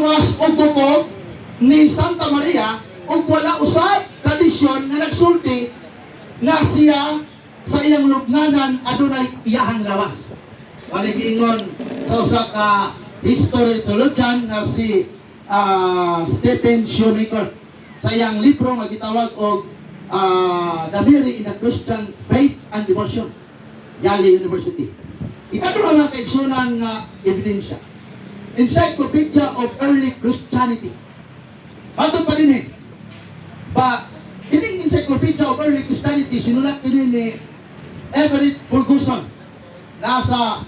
was o bukog ni Santa Maria ug wala usab tradisyon nga nagsulti nga siya sa iyang lubnganan adunay iyahang lawas. Giingon sa usa ka history theologian nga si Stephen Shoemaker sa iyang libro nga gitawag og The Mary in the Christian Faith and Devotion, Yale University. Ikaduha nga kaigsunan nga ebidensya, Encyclopedia of Early Christianity. Ato pa din kining Encyclopedia of Early Christianity sinulat din ni Everett Ferguson. Nasa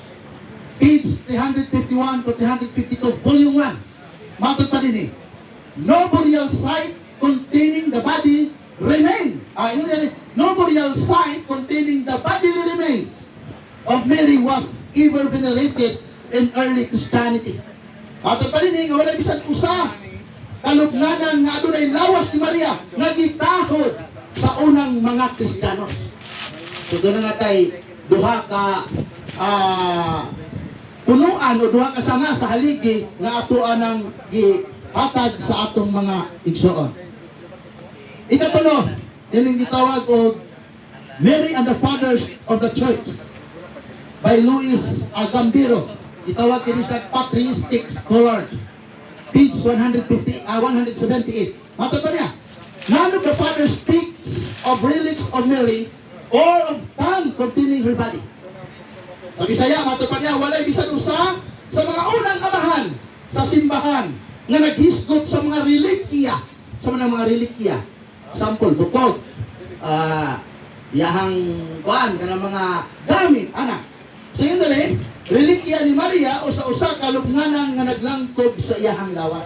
page 351 to 352, volume 1. Matod pa din no burial site containing the body remain. No burial site containing the bodily remains of Mary was ever venerated in early Christianity. Matod pa din nga wala bisan usa kalugnanan nga adunay lawas ni Maria nga gitahod sa unang mga Kristiyano. So doon na natay duha ka punuan o duha ka sanga sa haligi nga atuan ng gihatag sa atong mga igsoon. Ikatulo, ining gitawag og Mary and the Fathers of the Church by Luis Agambiro. Gitawag kini sa Patristic Scholars. Page 178. Matod pa niya, none of the fathers speaks of relics of Mary or of tongue containing her body. Sa Bisaya, matod pa niya, walay bisan usa sa mga unang amahan sa simbahan nga naghisgot sa mga relikya. Sa mga relikya. Sample, bukod. Yahang kuan kanang mga gamit, anak. So yun dali, relikya ni Maria o sa usa ka lubnganan nga naglangkob sa iyahang lawas.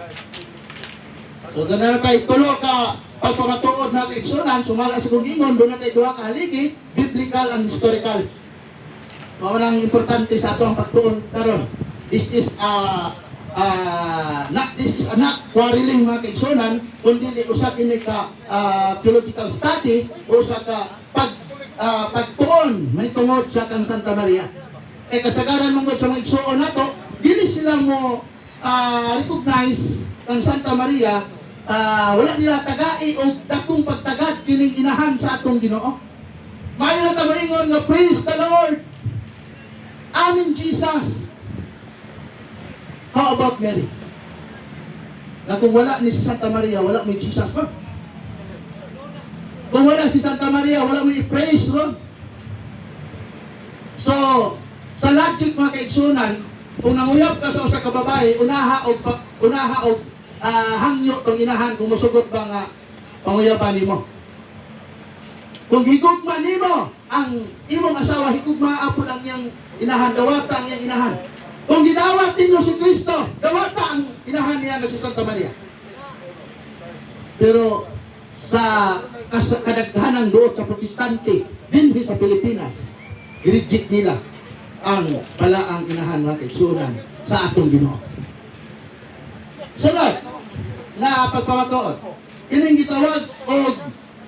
So doon na tayo tulo ka pagpamatuod na kaigsunan, sumala sa kong ingon, doon na tayo duha ka haligi, biblical and historical. Mawalang importante sa ato ang pagtuon karon. This is not quarreling mga kaigsunan, kundi usa kini ka theological study o sa ka pagtuon may tungod sa kang Santa Maria. Kay kasagaran mong sa mga igsuon nato, dili sila mo recognize kang Santa Maria, wala nila tagai o dakong pagtagad kining inahan sa atong Ginoo. Maayo na ta moingon nga praise the Lord. Amen Jesus. How about Mary? Na kung wala ni si Santa Maria, wala mo Jesus ba? Kung wala si Santa Maria, wala mo i-praise ron. So, sa logic mga kaigsunan, kung nanguyab ka sa usa ka babae, unaha og hangyo tong inahan kung musugot ba nga panguyaban nimo. Kung higugma nimo ang imong asawa, higugma apod ang iyang inahan, dawata ang iyang inahan. Kung gidawat ninyo si Kristo, dawata ang inahan niya nga si Santa Maria. Pero sa kadaghanang duot sa protestante dinhi sa Pilipinas, reject nila ang balaang inahan ng kaigsunan sa atong Ginoo. Sunod na pagpamatuod, kining gitawag og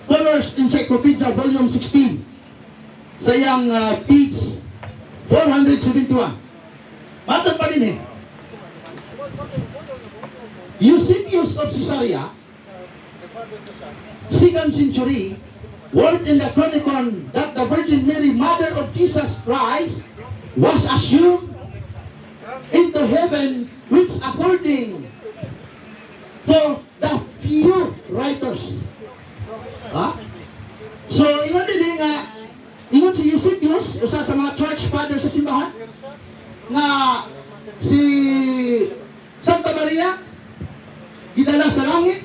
Fuller's Encyclopedia Volume 16 sa iyang page 471. Matod pa din Eusebius of Caesarea, 2nd century, wrote in the Chronicon that the Virgin Mary, Mother of Jesus Christ, was assumed into heaven, which according to the few writers. So, ingon din nga, ingon si Eusebius, usa sa mga church father sa simbahan, nga si Santa Maria, gidala sa langit.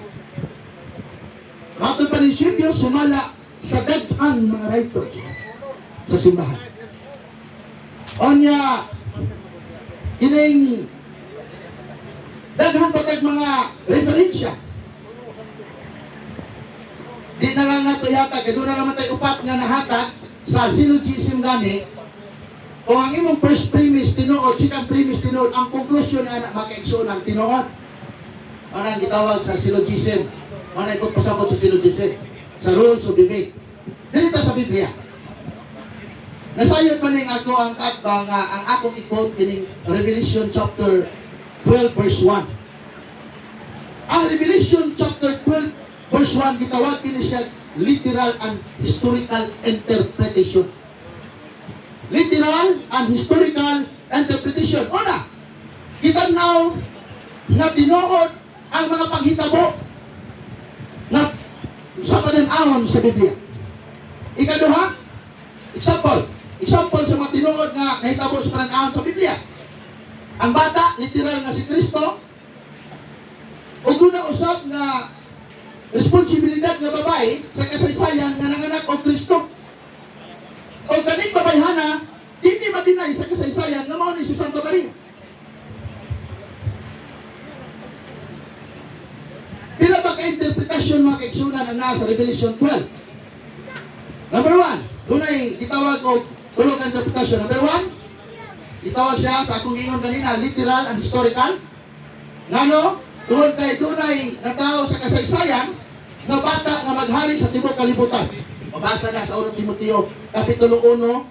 Matod pa ni Eusebius, sumala sa daghang mga writers sa simbahan. Onya, kining daghang patag mga referensya. Di na lang nato yata, kaya doon na naman tayo upat nga nahatag sa syllogism gani. Kung ang imong first premise tinuod, second premise tinuod, ang conclusion na makaigsunan tinuod. Anong gitawag sa syllogism? Anong ikot pasabot sa syllogism? Sa rules of debate. Dito sa Biblia. Nasayod man ning ako ang katbang ang akong ikot kining Revelation chapter 12 verse 1. Ang Revelation chapter 12 verse 1 gitawag kini siya literal and historical interpretation. Literal and historical interpretation. Una, kita now na tinuod ang mga paghitabo na sa panan-ahon sa Biblia. Ikaduha, example sa mga tinuod nga nahitabo sa panan-ahon sa Biblia. Ang bata, literal nga si Kristo, o doon na usap nga responsibilidad nga babae sa kasaysayan nga nanganak o Kristo. O kaning babayhana, hindi mabinay sa kasaysayan nga mao ni si Santa Maria. Pila ba ka-interpretasyon mga kaigsunan ang nasa Revelation 12? Number 1, doon ay itawag o tulog ka interpretasyon. Number 1, itawag siya sa akong ingon kanina, literal and historical. Ngano? Doon kay dunay na tao sa kasaysayan na bata nga maghari sa tibuok kalibutan. Mabasa na sa 1 Timoteo kapitulo 1,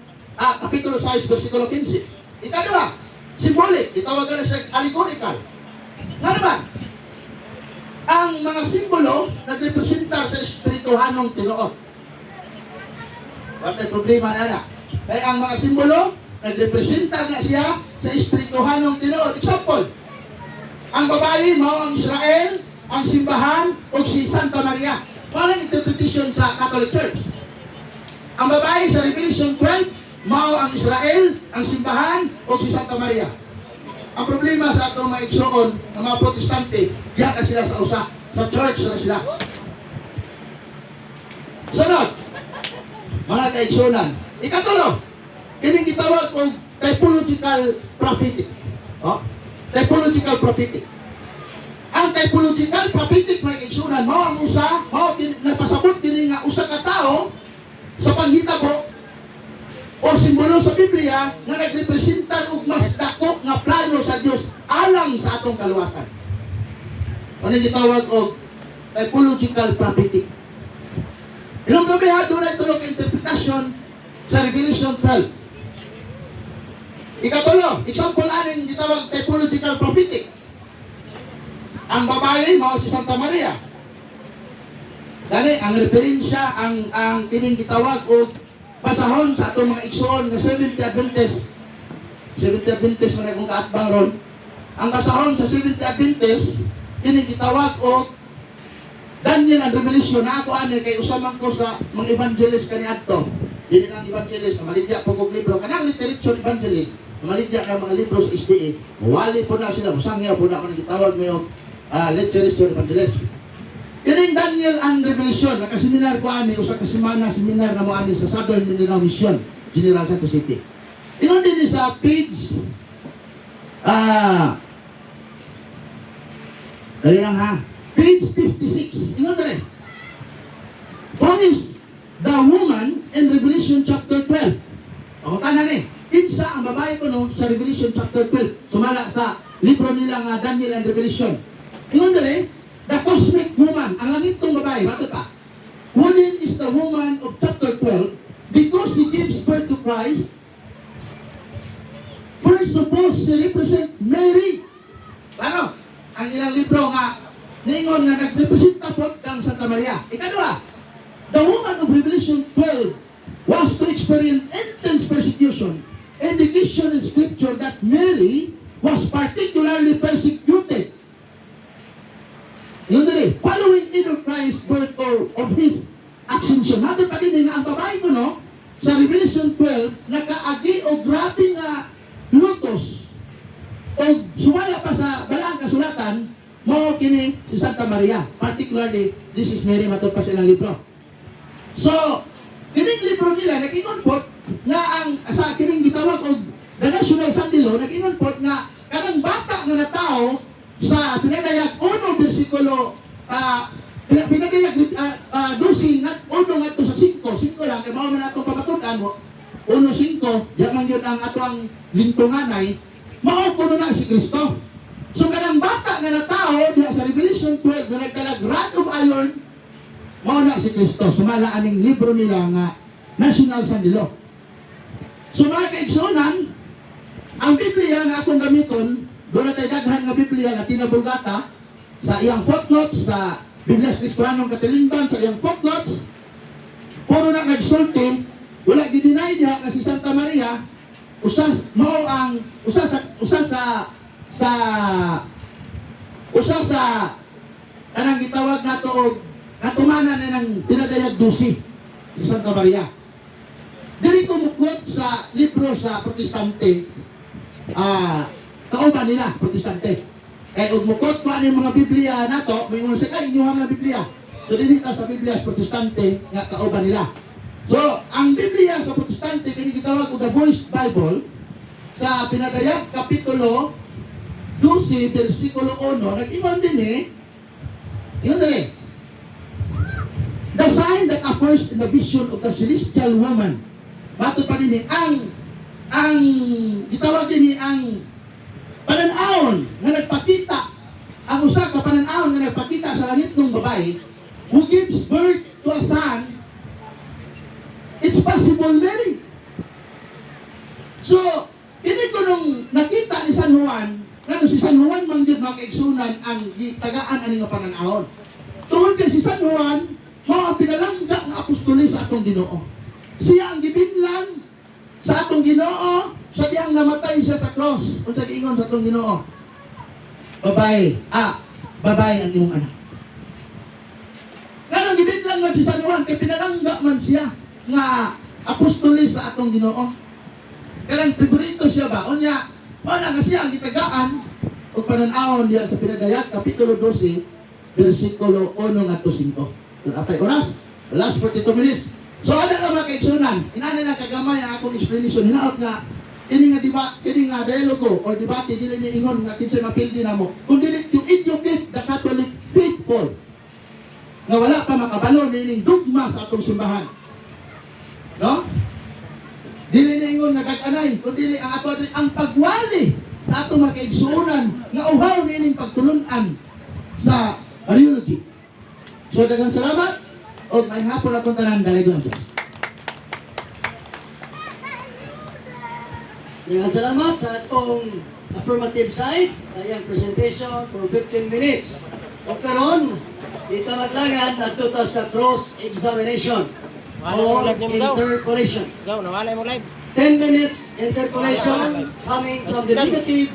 kapitulo 6 bersikulo 15. Ikadua, symbolic, itawag na siya allegorical. Nga naman, ang mga simbolo nagrepresentar sa espirituhanong tinuod. Wala problema na. Kaya ang mga simbolo nagrepresentar na siya sa espirituhanong tinuod. Example, ang babae, mao ang Israel, ang simbahan, o si Santa Maria. Walang interpretation sa Catholic Church. Ang babae sa Revelation 12, mao ang Israel, ang simbahan, o si Santa Maria. Ang problema sa atong mga igsoon, ng mga protestante, diyan na sila sa usa. Sa church na sila. Sunod, mga kaigsunan. Ikatulo, kining gitawag og typological prophetic. Typological prophetic. Ang typological prophetic mga kaigsunan, mao ang usa, mao napasabot kini nga usa ka tawo sa panghitabo o simbolo sa Biblia nga nagrepresentan og mas dako nga plano sa Dios alang sa atong kaluwasan. Ano gitawag og typological prophetic. Ilang gabi ha, doon ay tulog interpretasyon sa Revelation 12. Ikatulo, example aning gitawag typological prophetic. Ang babae, mao si Santa Maria. Gani, ang referensya, ang kining gitawag o pasahon sa atong mga igsoon nga 70 Adventist. 70 Adventist man akong kaatbang ron. Ang pasahon sa 70 Adventist, kining gitawag o Daniel and Revelation na ako ani kay usaman ko sa mga evangelist kaniadto. Dili lang evangelist, maligya po kong libro. Kanang literature evangelist, maligya ng mga libro sa SDA. Wali po na sila, musangya po na ako nagitawag ngayon literature evangelist. Kining Daniel and Revelation, nakaseminar ko ani, usa ka semana seminar na mo ani sa Southern Mindanao Mission, General Santos City. Ingon din sa page, dali lang ha, page 56, ingon din. Who is the woman in Revelation chapter 12? Pangutan na kinsa ang babae ko no sa Revelation chapter 12, sumala sa libro nila nga Daniel and Revelation. Ingon din, the cosmic woman, ang langitong babae, bato ta. Woman is the woman of chapter 12 because he gives birth to Christ. First suppose she represent Mary. Ano? Ang ilang libro nga ningon nga nagrepresenta po kang Santa Maria. Ikadua, the woman of Revelation 12 was to experience intense persecution. Indication in Scripture that Mary was particularly persecuted. Yun din, following either Christ's birth or of His ascension. Natin pa din nga ang babae ko, no? Sa Revelation 12, nakaagi o grabe nga lutos o sumala pa sa balaang kasulatan, mo kini si Santa Maria. Particularly, this is Mary, matod pa silang libro. So, kining libro nila, nag-ingon po nga ang sa kining gitawag o the National Sunday Law, nag-ingon po nga kanang bata nga na tao sa pinagayag 1 bersikulo pinagayag 12 nga 1 nga to sa 5 lang kay mao man atong pamatudan mo 1:5 di man gyud ang ato ang lintunganay mao kuno na si Kristo. So kanang bata nga na tao diha sa Revelation 12 nga nagdalag rod of iron mao na si Kristo. Sumala aning libro nila nga National Sunday Law. So mga kaigsunan, ang Biblia nga akong gamiton, doon na tayo daghan nga Biblia nga tinabulgata, sa iyang footnotes sa Biblia Kristiyanong Katilingban, sa iyang footnotes, puro na nagsulti, wala gidinay diha kasi Santa Maria, usas mao ang usa sa kanang gitawag nato og katumanan na ng pinadayag dusi ni Santa Maria. Dili ko mukot sa libro sa Protestante, kauban nila, Protestante. Kaya ug mukot ko ano yung mga Biblia nato, may uno sa kay inyong mga Biblia. So dili ta sa Biblia sa Protestante nga kauban nila. So ang Biblia sa Protestante kini gitawag og the Voice Bible sa Pinadayag kapitulo 12 bersikulo 1 nag-ingon din yun din the sign that appears in the vision of the celestial woman. Bato pa din ang gitawag din ang panan-awon nga nagpakita, ang usa ka panan-awon nga nagpakita sa langit ng babae who gives birth to a son. It's possible, Mary. So, hindi ko nung nakita ni San Juan, kano si San Juan manggid makaigsunan ang tagaan ani nga panan-awon. Tungod kay si San Juan, mao ang pinalangga nga apostoles sa atong Ginoo. Siya ang gibinlan sa atong Ginoo sa diyang namatay siya sa cross. Unsa giingon sa atong Ginoo? Babae ang imong anak. Kanang gibinlan man si San Juan kay pinalangga man siya nga apostoles sa atong Ginoo. Kanang favorito siya ba? Unya, wala nga siya ang gitagaan o panan-awon diya sa Pinadayag kapitulo 12 bersikulo 1 ngadto 5. Apay oras? Last 42 minutes. So ada nga mga kaigsunan, inana na kagamay ang akong explanation hinaot nga kini nga dialogo or debate dili ni ingon nga kinsay mapildi namo. Kun dili to educate the Catholic faithful nga wala pa makabalo nining dogma sa atong simbahan. No? Dili na ingon nga kag-anay, kundi ang ato ang pagwali sa atong mga kaigsuonan nga uhaw nining pagtulunan sa Mariology. So daghang salamat o may hapon akong tanan dalagon. Daghang salamat sa atong affirmative side sa iyang presentation for 15 minutes. O karon, dito maglagan adto ta sa cross examination or interpolation. Go, nawala mo live. 10 minutes interpolation coming from the negative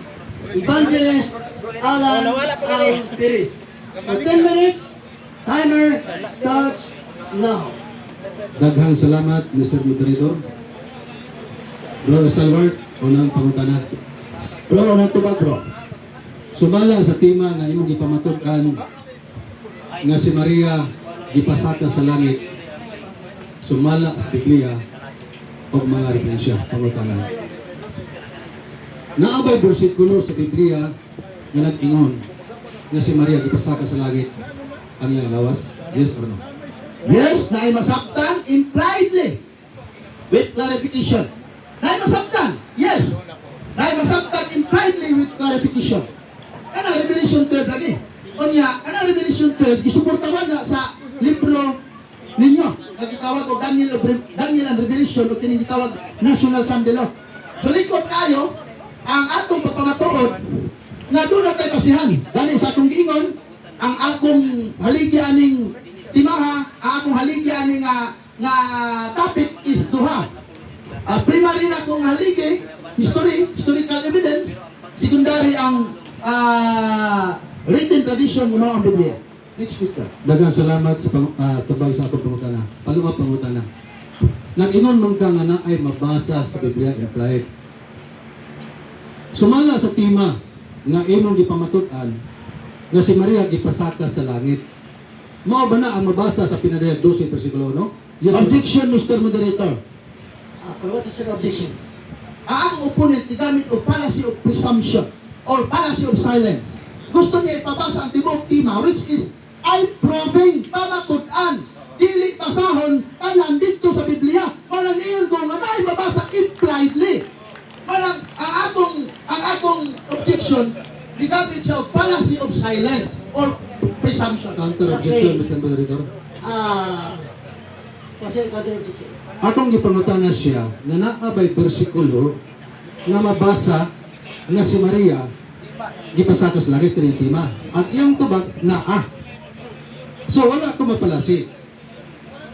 evangelist Alan Al Piris. For 10 minutes, timer starts now. Daghang salamat, Mr. Moderator. Bro Stalwart, unang pangutana. Bro, unang tubag bro. Sumala sa tema nga imong ipamatukan nga si Maria gipasaka sa langit. Sumala sa Biblia o mga referensya, pangutana. Naabay bersikulo sa Biblia nga nag-ingon nga si Maria gipasaka sa langit ang iyang lawas? Yes or no? Yes, na ay masabtan impliedly with clarification. Na ay masabtan, yes. Na ay masabtan impliedly with clarification. Kanang Revelation 12 lagi. Onya, kanang Revelation 12 gisuportawan na sa libro ninyo. Nagitawag o Daniel and Revelation o tinitawag National Sunday Law. So likod tayo ang atong pagpamatuod na doon na tayo pasihan. Dahil sa atong giingon, ang akong haligi aning timaha, ang akong haligi aning nga topic is duha. Primary na akong haligi, historical evidence. Secondary ang written tradition ng mga Biblia. Next speaker. Daghang salamat sa tubag sa atong pangutana. Palunga pangutana. Nag-ingon man ka nga na ay mabasa sa Biblia implied. Sumala sa tema nga imong gipamatudan nga si Maria gipasaka sa langit. Mao ba na ang mabasa sa Pinadayag 12 bersikulo 1? Yes, Objection, Mr. Moderator. What is your objection? Ang opponent gamit o fallacy of presumption or fallacy of silence. Gusto niya ipabasa ang tibuok tema which is ay proving pamatud-an dili pasahon ay nandito sa Biblia. Walang iyon ko nga na mabasa impliedly. Walang ang atong objection gigamit siya og fallacy of silence or presumption. Counter objection, Okay. Mr. Moderator. Kasi counter objection. Atong gipangutana siya nga naabay bersikulo nga mabasa nga si Maria gipasaka sa langit kini tima. At iyang tubag naa. So wala ko mapalasi.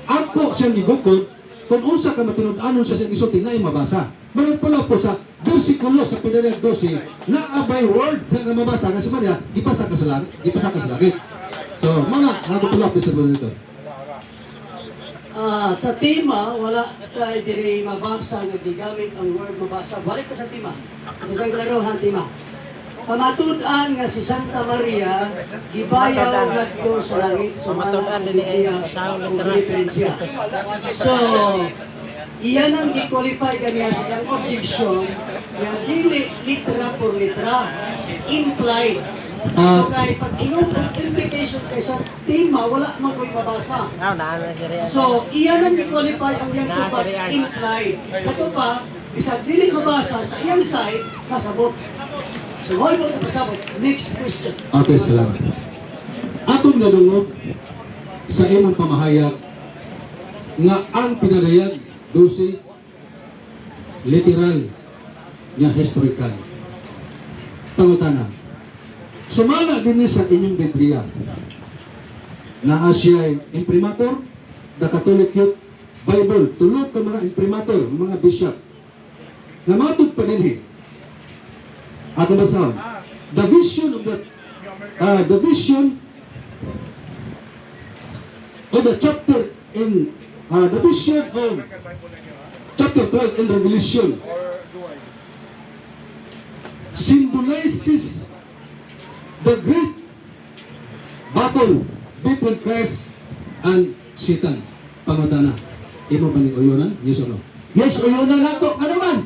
Ako siyang gigukod kung unsa ka matinud-anon sa siyang isulti na mabasa. Managpula po sa versikulo sa pinariyag 12 na abay word na mabasa nga si Maria gipasaka sa langit. So mga nagpula po sa dito. Sa tema, wala tayo diri mabasa nga gigamit ang word mabasa. Balik ka sa tema. Isang klaro ang tema. Pamatud-an nga si Santa Maria gibayaw ngadto sa langit sumala niya ang referensya. So, iyan ang i-qualify kaniya sa iyang objection nga dili litra por litra implied. So kahit pag inong implication kay sa tema, wala man ko'y mabasa. So, iyan ang i-qualify ang iyang tupad implied. Ito pa, bisag dili mabasa sa iyang side, kasabot. So, why mo ito kasabot? Next question. Okay, salamat. Atong nadungog sa imong pamahayag nga ang pinarayag 12 literal nga historical. Pangutana. Sumala din sa inyong Biblia na siya imprimatur, the Catholic Youth Bible, tulog ka mga imprimatur, mga bishop, na matod pa din ako basahan. The vision of the vision of the chapter in the vision of chapter 12 in Revelation symbolizes the great battle between Christ and Satan. Pangutana, imo ba ni uyonan? Yes or no? Yes, o yun na lang to. Ano man?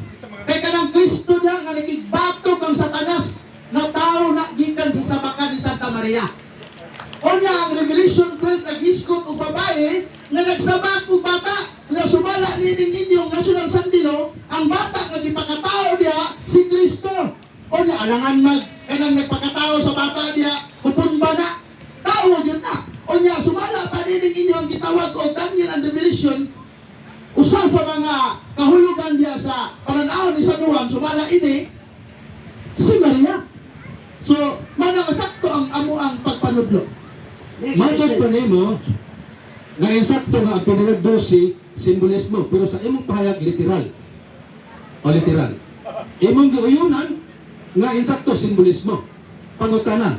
Kaya ka ng Kristo niya nga nagigbato kang Satanas na tao na gikan sa sabakan ni Santa Maria. O niya ang Revelation 12 nag-iskot o babae nga nagsabak o bata na sumala nining inyong national sandino ang bata nga gipakatao niya si Kristo. O niya alangan kanang nagpakatao sa bata niya hupon ba na? Tao yun na. O niya sumala pa nining inyong gitawag o Daniel and Revelation usa sa mga kahulugan niya sa pananaw ni San Juan, sumala ini, si Maria. So, manangasakto ang amo ang pagpanudlo. Next Matod question. pa nimo nga insakto nga ang pinarayag 12 simbolismo, pero sa imong pahayag literal. O literal. Imong giuyunan nga insakto simbolismo. Pangutana.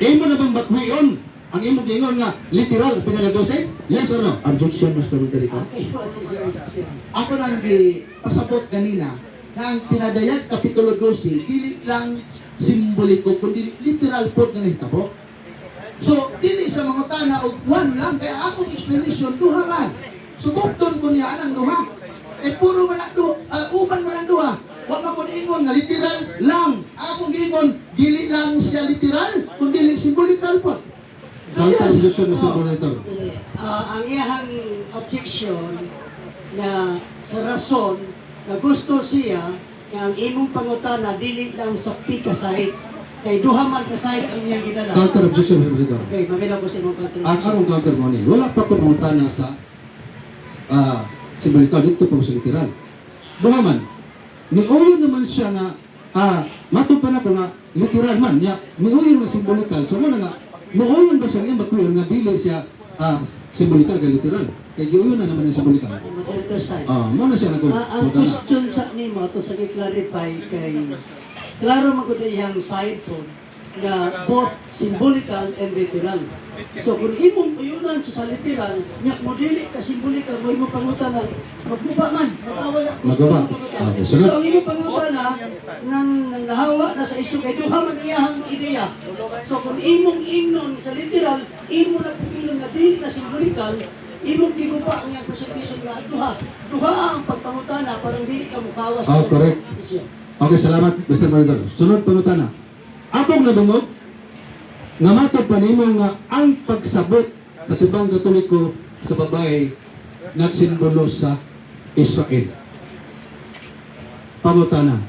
Imo na bang batwion ang imong giingon nga literal pinarayag 12? Yes or no? Objection, Mr. Rodrigo. Okay, what's his reaction? Ako nang pasabot kanina na ang pinadayag Kapitulo 12, dili lang simboliko, kundi literal po nga nahitabo. So, dili sa mga tana o one lang, kaya akong explanation, duha man. Subukton ko niya anang duha. Puro man ang duha, uman man ang duha. Huwag man ko niingon nga literal lang. Akong giingon, dili lang siya literal, kundi simbolikal po. Counter objection, Mr. Coordinator. Ang iyahang objection na sa rason na gusto siya nga ang imong pangutana dili lang sa pikasahit kay duha man kasahit ang iyang gidala. Counter objection, Mr. Coordinator. Okay, mabilang ko sa imong Ang contribution. arong counter mo ni, wala pa ko mangutana sa simbolikal dito po sa literal. Buhaman, niuyon naman siya nga matod pa na ko nga literal man niya, niuyon nga simbolikal. So ano nga, niuyon ba sa iyang bakuyon nga dili siya simbolikal kay literal? Kaya giuyon na naman yung simbolikal. Moderator side. Muna siya Ang nagkutana. question sa nimo to sa i-clarify kay klaro magud iyang side po na both symbolical and literal. So kung imong uyunan sa literal, nya mo dili ka symbolical mo imong pangutana, magguba man, magaway ako. Magguba. Okay, So sunod. ang imong pangutana nang nahawa na sa isyu kay duha man iyang ideya. So kung imong ingnon sa literal, imo na pagilon na dili na symbolical, imong giguba ang iyang presentation nga duha. Duha ang pagpangutana parang dili ka mukawas. Correct. Okay, salamat, Mr. Coordinator. Sunod pangutana. Atong nadungog, nga matod pa nimo nga ang pagsabot sa subang katoliko sa babae nagsimbolo sa Israel. Pangutana.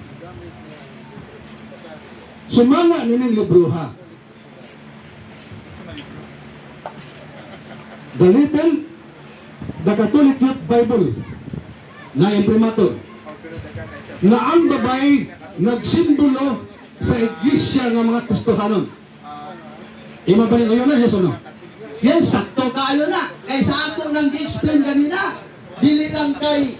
Sumala nining libruha. The Catholic Youth Bible na imprimatur na ang babae nagsimbolo sa iglesia ng mga Kristohanon. Ima ba ninyo na, yes o no? Yes, sakto kaayo na. Kay sa ato nang gi-explain kanina, dili lang kay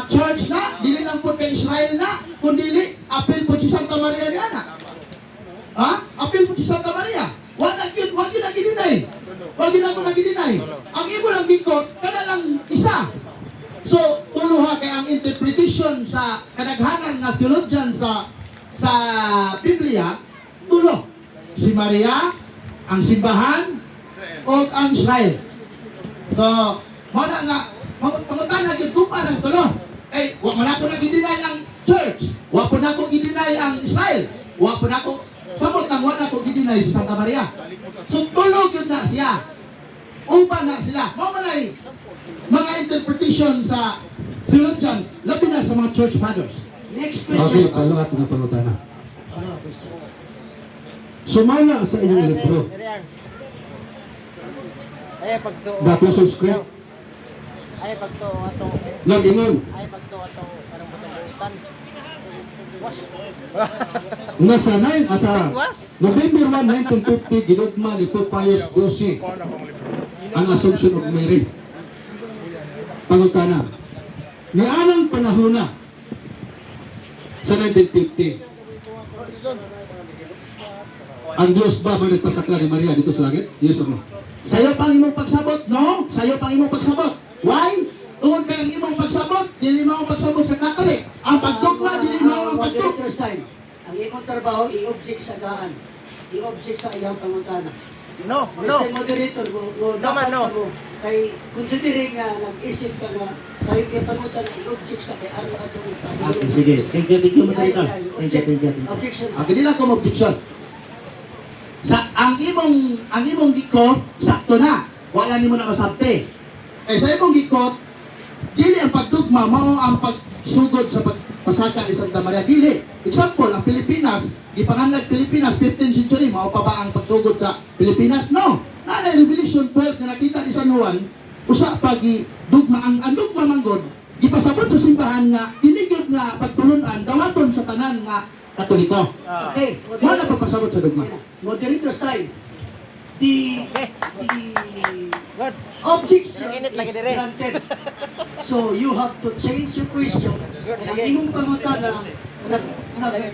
church na, dili lang po kay Israel na, kundi apil po si Santa Maria niya na. Ha? Apil po si Santa Maria. Wag yun na gidinay. Wag yun ako na gidinay. Ang imo lang gikot, kana lang isa. So, tulo ha, kay ang interpretation sa kadaghanan nga theologian sa Biblia, tulo. Si Maria, ang simbahan, o ang Israel. So, wala nga, pangutan yun, kung parang tulo. Eh, wala man ako na gidinay ang church. Wala po na ako gidinay ang Israel. Wala po na ako, samot nang wala ko gidinay si Santa Maria. So, tulog yun na siya. Upa na sila. Mamalay, mga interpretation sa theologian, labi na sa mga church fathers. Next Okay, question. palo at napangutana. Ano, question? Sumala sa inyong libro, Ay pagtuo. the Apostles' Creed, Ay pagtuo atong. nag-ingon, Ay pagtuo atong anong butan. Was. nasa 9, November 1, 1950, ginugma ni Pope Pius XII ang Assumption of Mary. Pangutana, nianang panahon na sa 1950, ang Diyos ba may nagpasakla ni Maria dito sa langit? Yes or no? Sayo pang imong pagsabot, no? Sayo pang imong pagsabot. Why? Tungod kay ang imong pagsabot, dili mao ang pagsabot sa Catholic. Ang pagdugma dili mao ang pagdugma. Moderator's time. Ang imong trabaho, i-object sa daan. I-object sa iyang pangutana. No, no. Mr. Moderator, No, dapat no. mo, kay considering nga nag-isip ka nga sa iyong pangutana, i-object sa kay ano at Okay, sige. Thank you, moderator. Thank you. Objection. Okay, dili lang ko objection. Sa ang imong gikot, sakto na. Wala nimo na masabte. Kay sa imong gikot, dili ang pagdugma mao ang pagsugod sa pagpasaka ni Santa Maria. Dili. Example, ang Pilipinas, gipanganlag Pilipinas 15th century, mao pa ba ang pagsugod sa Pilipinas? No. Na Revelation 12 na nakita ni San Juan, usa pa dugma ang dugma manggod, gipasabot sa simbahan nga dinigod nga pagtulunan dawaton sa tanan nga Katoliko. Okay. Wala pagpasabot sa dugma. Moderator's time. The Good. objection Init lagi is dire. granted. So you have to change your question. Ang imong pangutana,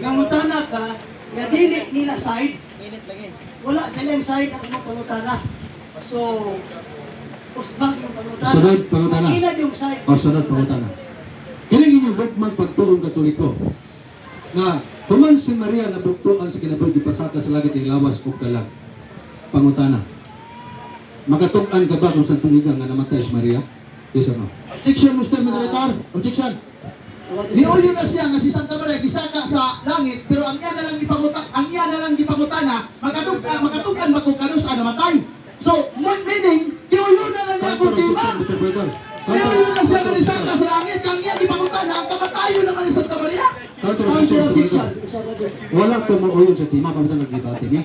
nangutana ka, nga dili nila side, Init lagi. wala silang side ang imong pangutana. So, usbang yung pangutana. Sunod pangutana. Makilag yung side. O sunod pangutana. Kining inyong dogmang pagtuong Katoliko na tuman si Maria na buktuan sa kinabuhi gipasaka sa langit ng lawas ug kalag. Pangutana. Makatug-an ka ba kung sa tuigan nga namatay si Maria? Yes or no? Objection, Mr. Moderator. Objection. Niuyo na siya nga si Santa Maria gisaka sa langit pero ang iya na lang gipangutana makatugan ba kung kanus namatay. So, meaning niuyo na lang niya kung di ba? Mr. President. Niuyo na siya nga gisaka sa langit ang iya gipangutana ang kamatayo naman ni Santa Maria. Counter Counter objection. objection. Wala tumuoyon sa tima pagka nagdebate ni.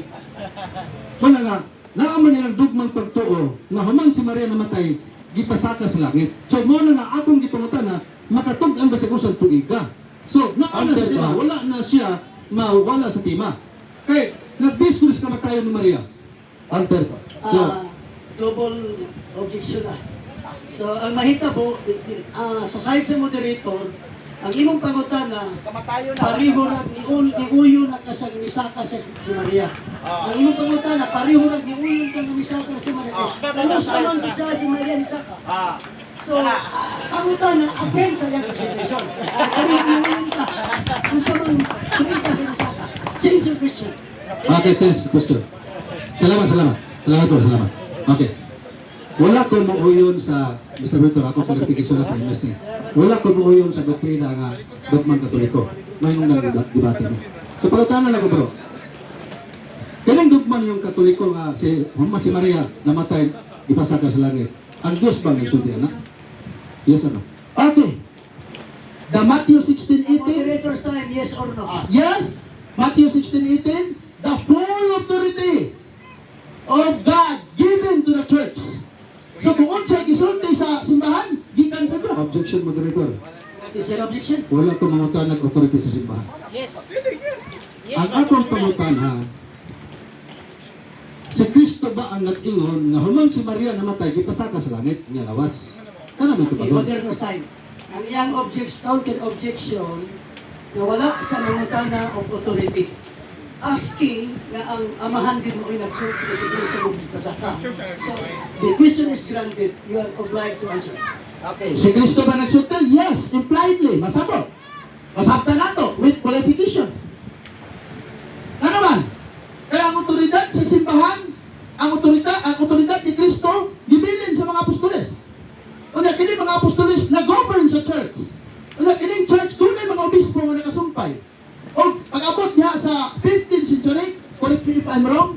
Wala nga, naaman nilang dugmang pagtuo na human si Maria namatay, gipasaka sa langit. So mo na nga atong gipangutana, makatug-an ba sa kusang tuiga. So, naana sa tima, wala na siya mawala sa tima. Kay, nag-discuss kamatayon ni Maria. Counter ko. Double objection na. So, ang mahitabo, sa side sa moderator, ang imong pangutana, pareho na niuyo na ka sa misaka sa Maria. Ang imong pangutana, pareho na niuyo ka ng misaka sa Maria. Tapos naman sa si Maria misaka. So, pangutana, again sa iyang presentation. Pareho niuyo ka. Kung sa mga kumita sa misaka. Change your question. Okay, change the question. Salamat. Salamat po, salamat. Okay. Wala ko muuyon sa, Mr. Victor, ako sa clarification na premise niya. Wala ko muuyon sa doktrina nga dogmang Katoliko. May nung nag-debate mo. So, pagkatanan ako bro. Kailang dogman yung Katoliko nga si Maria namatay, ipasaka sa langit. Ang Diyos bang nagsulti, anak? Yes or no? Okay. The Matthew 16:18. Moderator's time, yes or no? Yes, Matthew 16:18, the full authority of God given to the church. So kung unsay gisulti sa simbahan, gikan sa Dios. Objection, moderator. Is there objection? Wala ko mga tanag authority sa simbahan. Yes. ang atong pangutana, si Kristo ba ang nag-ingon nga human si Maria namatay gipasaka sa langit niya lawas? Kana man Okay, tubagon. modern time. Ang iyang counter objection na wala sa mangutana of authority. Asking na ang amahan din mo ay nagsulti na si Kristo mo pasaka. So, the question is granted. You are obliged to answer. Okay. Si Kristo ba nagsulti? Yes, impliedly. Masabot. Masabta na to with qualification. Ano man? Kaya ang otoridad sa simbahan, ang otoridad ni Kristo, gibilin sa mga apostoles. Kaya kini mga apostoles na-govern sa church. Kaya kini church, doon ay mga obispo nga nakasumpay. O pag-abot niya sa 15th century, correct me if I'm wrong,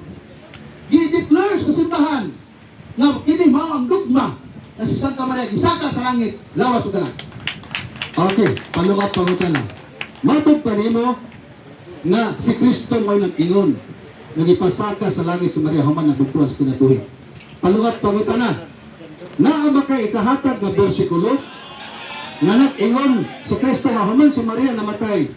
gi-declare sa simbahan na kini mao ang dogma na si Santa Maria gisaka sa langit, lawas o kanan. Okay, palukat pangutana. Matod pa nimo nga si Kristo mo'y nag-ingon nagipasaka sa langit si Maria human nagbutuas kinatuhi. Palukat pangutana. Naa ba kay ikahatag nga bersikulo nga nag-ingon si Kristo nga human si Maria namatay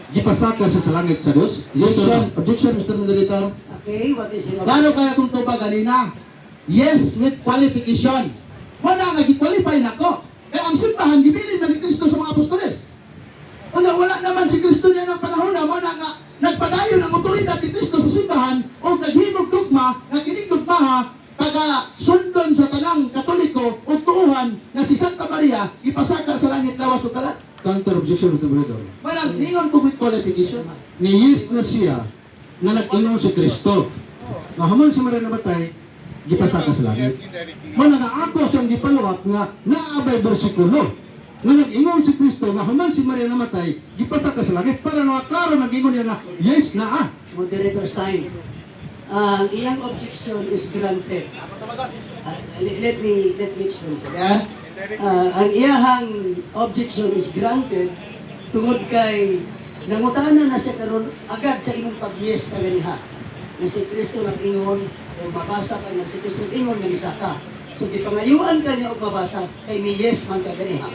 gipasaka siya sa langit sa Dios? Yes or no? Objection, Mr. Moderator. Okay, what is your Lalo kaya kung ito ba ganina? Yes, with qualification. Wala nga, gi-qualify na ko. Kaya ang simbahan, gibilin na ni Kristo sa mga apostoles. Wala naman si Kristo niya ng panahon na wala nga nagpadayon ang otoridad ni Kristo sa simbahan o naghimog dogma, nga kining dogma pagka sundon sa tanang katoliko o tuuhan na si Santa Maria ipasaka sa langit lawas o kalat. Counter objection, Mr. Moderator. Walang ningon ko with qualification. Niyis na siya na nag-ingon si Kristo. Nga human si Maria namatay, gipasaka sa langit. Wala nga ako siyang gipaluwat nga naabay bersikulo. Nga nag-ingon si Kristo nga human si Maria namatay, gipasaka sa langit. Para nga klaro nag-ingon niya nga, yes na moderator's time. Ang iyang objection is granted. Let me explain. Yeah? Ang iyahang objection is granted tungod kay nangutana na siya karon agad sa imong pag-yes ka ganiha na si Kristo nag-ingon o mabasa ka na si Kristo ingon nga misaka. So di pangayuan ka niya og mabasa kay mi yes man ka ganiha.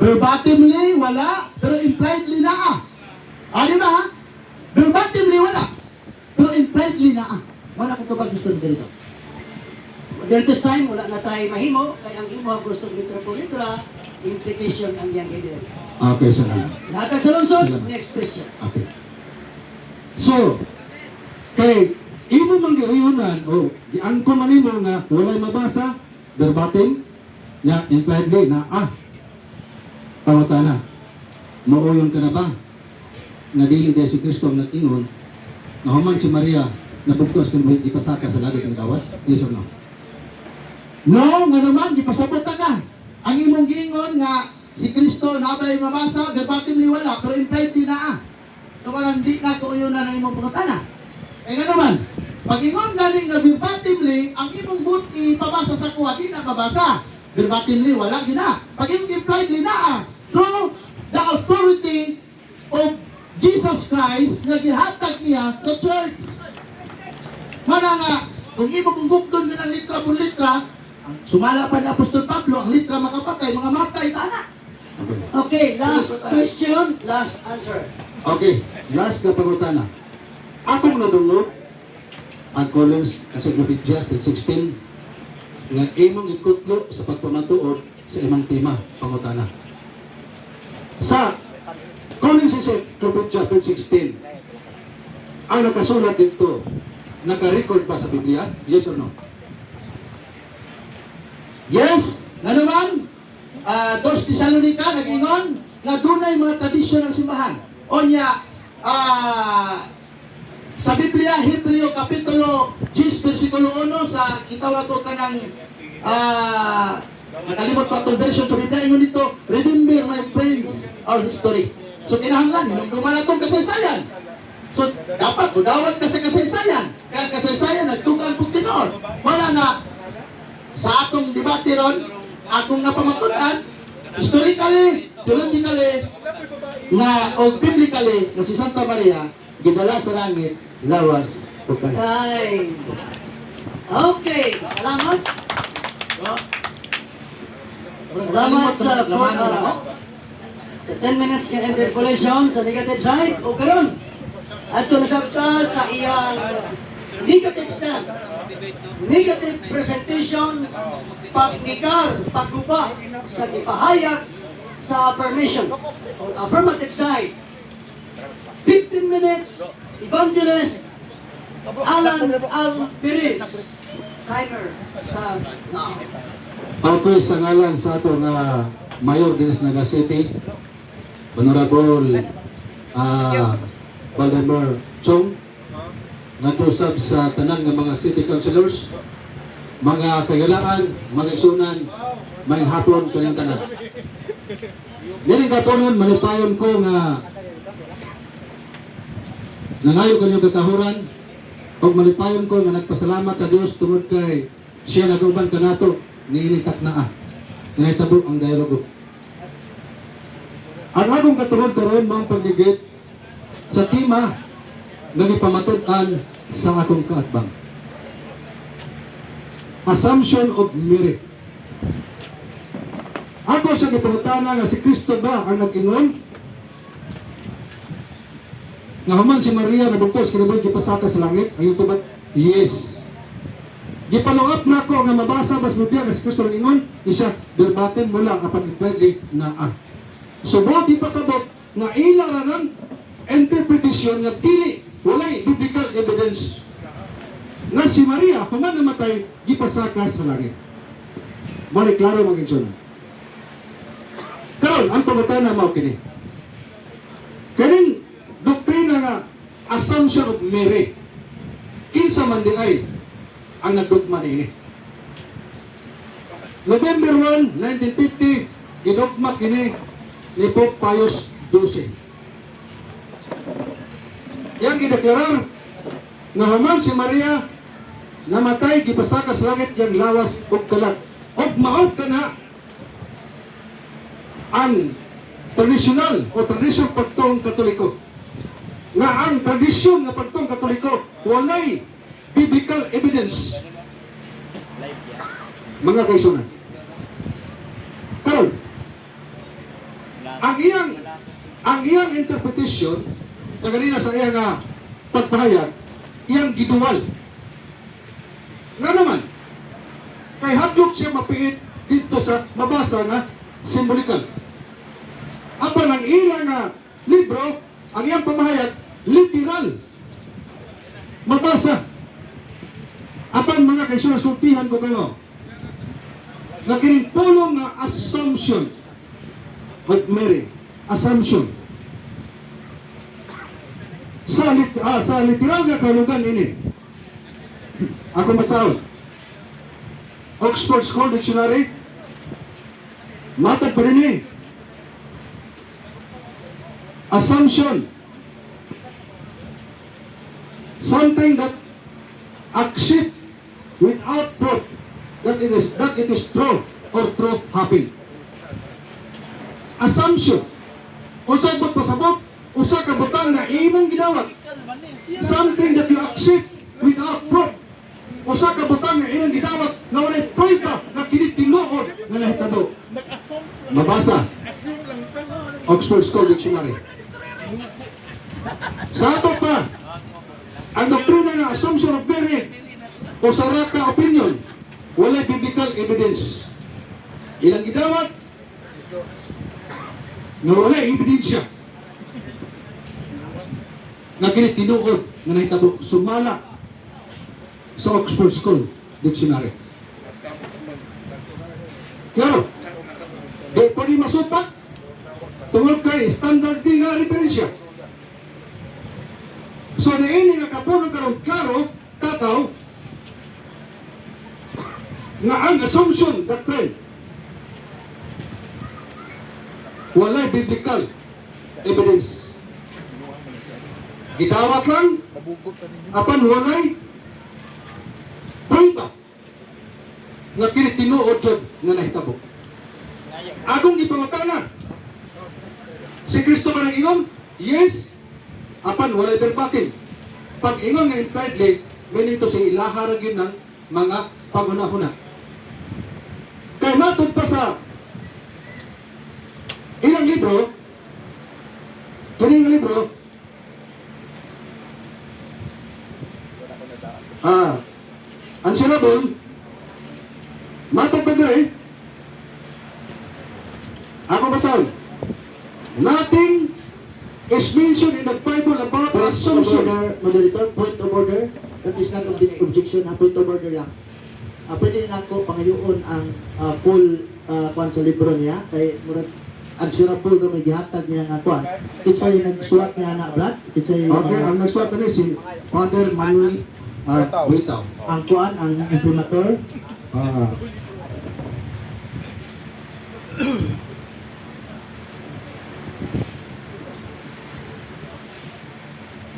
Verbatimly, wala, pero impliedly na di ba ha? Verbatimly, wala, pero impliedly na Wala ko ito gusto dito. Moderator's time, wala na tayo mahimo kay ang imo gusto litra po litra implication ang iyang idea. Okay, salamat. Lahat sa lungsod, next question. Okay. So, kay imo man giuyunan o giangkon man nimo nga walay mabasa verbatim nya impliedly na pangutana. Mauyon ka na ba? Nga dili di si Kristo ang nag-ingon nga human si Maria nabugtos kan buhit ipasaka sa langit ng gawas? Yes or no? No, nga naman, di pasabot ka. Ang imong giingon nga si Kristo nabay mabasa, verbatimly wala, pero impliedly na So walang di na ko yun na ng imong pangutana. Nga naman, pag ingon galing nga verbatimly, ang imong boot ipabasa sa kuha, di na mabasa. Verbatimly, wala gina. Pag imong impliedly na through the authority of Jesus Christ nga gihatag niya sa church. Mana nga, kung imo kung gugdon nga ng litra por litra, sumala pa ni Apostol Pablo, ang litra makapatay, mga matay, tana. Okay, last question, last answer. Okay, last na pangutana. Akong nadungog ang Collins Encyclopedia 16 nga imong ikutlo sa pagpamatuod sa imong tema pangutana. Sa Collins Encyclopedia 16 ang nakasulat dito, naka-record ba sa Biblia? Yes or no? Yes, nga naman, 2 Thessalonica, nag-ingon, nga dunay mga tradisyon ng simbahan. O niya, sa Biblia, Hebreo Kapitulo 10, versikulo 1, sa itawag ko ka ng, nakalimot ko itong version sa Biblia, ingon dito, remember my friends, our history. So, kinahanglan, nung dumala itong kasaysayan. So, dapat udawat ka sa kasaysayan. Kaya kasaysayan, nagtugan kong tinoon. Wala na, sa atong debate ron, akong napamatunan, historically, theologically, o biblically, na si Santa Maria, gidala sa langit, lawas, o kanan. Time. Okay, salamat. Salamat sa 10 minutes ka interpolation sa negative side. O karon, At nasabta sa iyang negative stand, negative presentation, pagnikar, pagguba sa ipahayag sa affirmation or affirmative side. 15 minutes, Evangelist Alan Alpiris. Timer starts now. Okay, sa ngalan sa ato nga Mayor Dinas Naga City, Honorable Valdemar Chong, natusab sa tanan ng mga city councilors, mga kagalaan, mga isunan, may hapon kanyang tanan. Dining kaponon, malipayon ko nga nangayo kanyang katahuran, o malipayon ko nga nagpasalamat sa Dios tungod kay siya nagauban kanato niinitak na naitabo ang dialogo. Ang akong katungod karon mga pagigit sa tema nagipamatud-an sa akong kaatbang. Assumption of merit. Ako sa gipangutana nga si Kristo ba ang nag-ingon? Nga human si Maria na bugtos kinabuhi gipasaka sa langit, ayun to ba? Yes. Gipalungap na ako nga mabasa bas Biblia nga si Kristo nag-ingon, isa verbatim mula apan ipwede na Subot ipasabot nga ila ng interpretation nga dili walay biblical evidence nga si Maria human namatay gipasaka sa langit. Mali klaro mga igsoon. Karon ang pangutana mao kini. Kaning doktrina nga assumption of merit. Kinsa man di ay ang nagdugma niini. November 1, 1950, gidugma kini ni Pope Pius XII. Yang gideklarar nga human si Maria namatay gipasaka sa langit yang lawas ug kalat. Og mao kana ang tradisyonal o tradisyon pagtong Katoliko. Nga ang tradisyon nga pagtong Katoliko walay biblical evidence. Mga kaisunan. Karon ang iyang interpretation kaganina sa iyang pagpahayag iyang giduwal nga naman kay hadlok siya mapiit dito sa mabasa nga simbolikal apan ang ilang libro ang iyang pamahayag literal mabasa apan mga kaisunasultihan ko kayo nga kining pulong nga assumption of Mary, assumption. Sa literal nga kalugan ini. Ako masahol. Oxford School Dictionary. Matag pa rin eh. Assumption. Something that accept without proof that it is true or true happen. Assumption. Usa ba pasabot? Usa ka butang na imong gidawat. Something that you accept without proof. Usa ka butang na imong gidawat na walay prueba na kini tinuod nga nahitabo. Mabasa. Oxford School Dictionary. Sa ato pa, ang doktrina nga assumption of merit o saraka opinion, walay biblical evidence. Ilang gidawat nga wala ebidensya na kini tinuod nga nahitabo sumala sa Oxford School Dictionary. Klaro, di pwede masupak tungod kay standard din nga referensya. So niini nga kapuno karon klaro tataw nga ang assumption doctrine walay biblical evidence. Gidawat lang, apan walay prueba nga kini tinuod jud nga nahitabo. Akong gipangutana, si Kristo ba nag-ingon? Yes, apan walay verbatim. Pag ingon nga impliedly, ganito si ilaha ra gyud ng mga paguna-una. Kay matod pa sa ilang libro, kining libro, answerable, matag ba dire? Ako basahin. Nothing is mentioned in the Bible about assumption. Moderator, point of order. That is not objection, point of order lang. Pwede na ako pangayoon ang full kwan sa libro niya kay murag answerable kung may gihatag niya nga kwan. Kitsa yung nagsuwat niya na Brad? Kitsa yung Okay, ang nagsuwat na si Father Manuel Buitaw. ang kwan, ang imprimatur.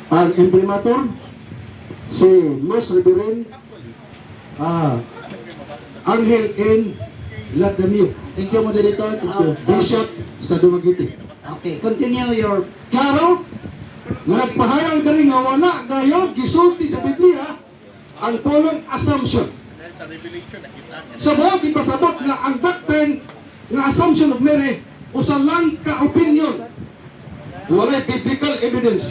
Ang imprimatur, si Most Reverend Angel N. Ladamio, Thank you, moderator. Thank you. Bishop sa Dumaguete. Okay, continue your... Klaro, nga nagpahayag ka rin nga wala gayon gisulti sa Biblia ang tulong assumption. Sa buhat ipasabot nga ang doctrine nga assumption of Mary usa lang ka opinion. Walay biblical evidence.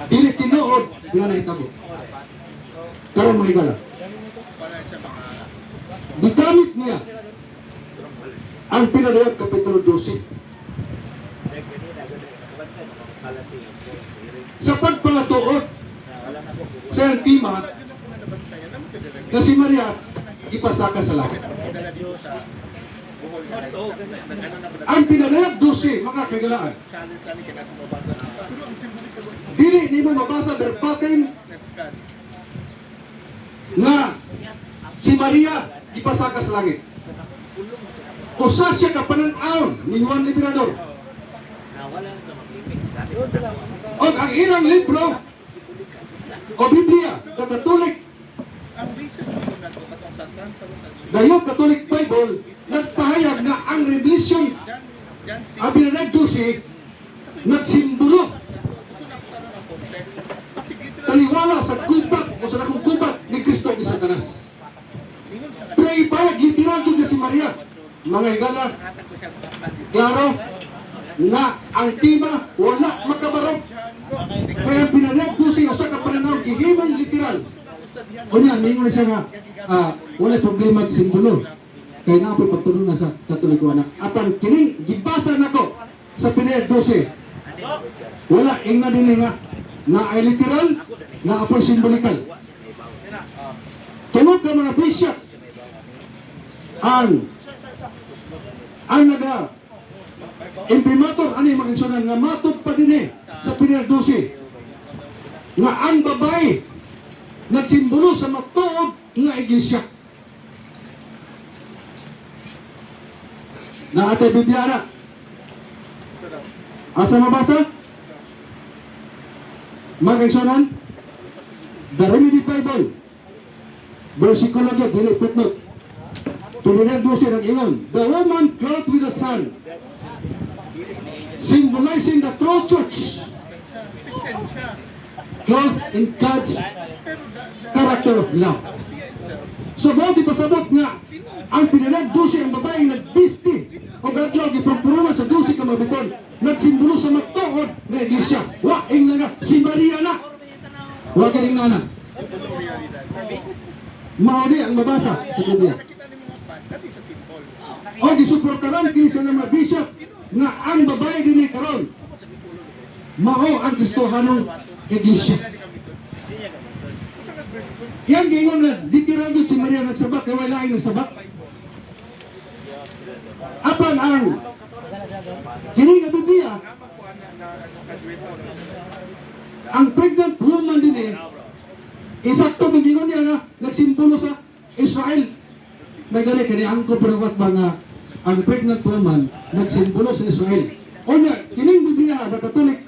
Dili tinuod nga nahitabo. Karon mo higala. Gigamit niya ang pinadayag Kapitulo 12. Sa pagpalatuod sa iyang tima na si Maria ipasaka sa langit. Ang pinadayag 12, mga kagalaan, dili ni mo mabasa verbatim na si Maria ipasaka sa langit. Usa siya kapanan-aon ni Juan Liberador. O ang ilang libro o Biblia, the Catholic, the New Catholic Bible, nagpahayag na ang Revelation, ang pinanag 12, nagsimbolo taliwala sa gubat o sa nakong gubat ni Kristo ni Satanas. Pero ipahayag literal doon na si Maria. Mga higala, klaro nga ang tima wala makabarog. Kaya ang pinanag 12 o sa kapananaw gihimong literal. O niya, mingon siya nga wala problema at simbolo. Kaya nga po pagtulong na sa Katoliko na. Apan kining gibasa nako sa pinanag 12. Wala ingna din nga na ay literal, na apoy simbolikal. Tungod ka mga bishop, ang naga imprimatur, ano yung makinsunan nga matod pa din sa pinag 12 nga ang babae nagsimbolo sa matuod nga iglesia. Na atay Biblia na. Asa mabasa? Magkaisonan, the Remedy Bible, versikulo niya, dili footnote. Pinag 12 ng ingon, the woman clothed with the sun, symbolizing the true church, clothed in God's character of love. So, di pasabot nga, ang pinag 12 ang babae nagbisti, o gatlaw, ipropuruma sa 12 ka mabiton, nagsimbolo sa matuod na iglesia. Waing na nga, si Maria na. Huwag ka rin nana. Maudi ang mabasa sa Biblia. O gisuportaran kini sa mga bishop nga ang babae din karon mao ang Kristohanong iglesia. Yan gingon nga literal gid si Maria nagsabak kay wala ay nagsabak. Apan ang kini nga Biblia ang pregnant woman din isakto gingon niya nga nagsimbolo sa Israel. May gali kani ang koprawat ba nga ang pregnant woman nagsimbolo sa Israel. O niya, kining Biblia, the Catholic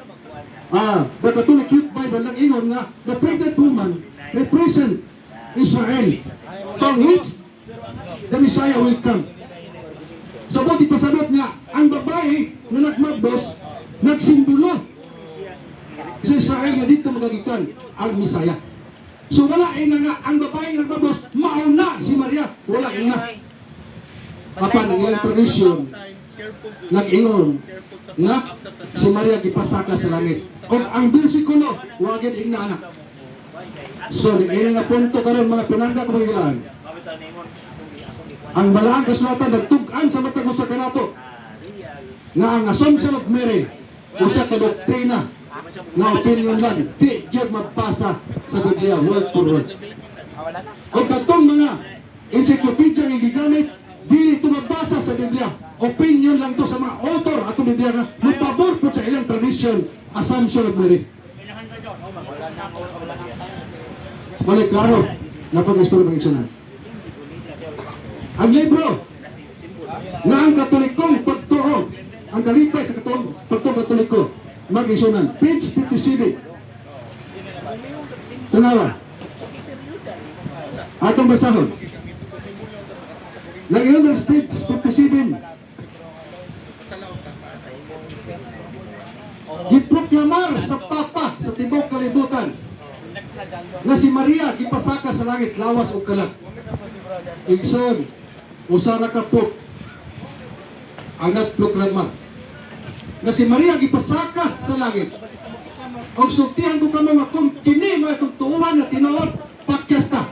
Youth Bible lang ingon nga the pregnant woman represent Israel from which the Messiah will come. So di pasabot nga ang babae na nagmagdos nagsimbolo sa Israel nga dito magagikan ang Messiah. So wala na nga ang babae na nagmagdos mauna si Maria, wala na. Apan ang ilang tradisyon nag-ingon nga si Maria gipasaka sa langit. O ang bersikulo wagin ingna anak. So, ini nga punto karon mga pinangga kabagilan. Ang balaang kasulatan nagtug-an sa matag usa kanato nga ang Assumption of Mary usa ka doktrina na opinion lang di gyud mabasa sa Biblia word for word. O katong mga encyclopedia nga gigamit dili ito mabasa sa Biblia. Opinion lang to sa mga author atong Biblia nga mapabor po sa ilang tradition Assumption of Mary. Wala klaro na pag-istorya pag-iksunan. Ang libro na ang katolikong pagtuo, ang kalipay sa pagtuo katoliko, mag-isunan, page 57. Tanawa. Atong basahon. Nag-iyon ng page 57. Giproklamar sa Papa sa tibok kalibutan na si Maria gipasaka sa langit lawas o kalat. Igsoon, usara ka po ang nagproklama na si Maria gipasaka sa langit. Ang sultihan ko kamo nga kung kini mga itong tuuhan na tinuod pakyasta.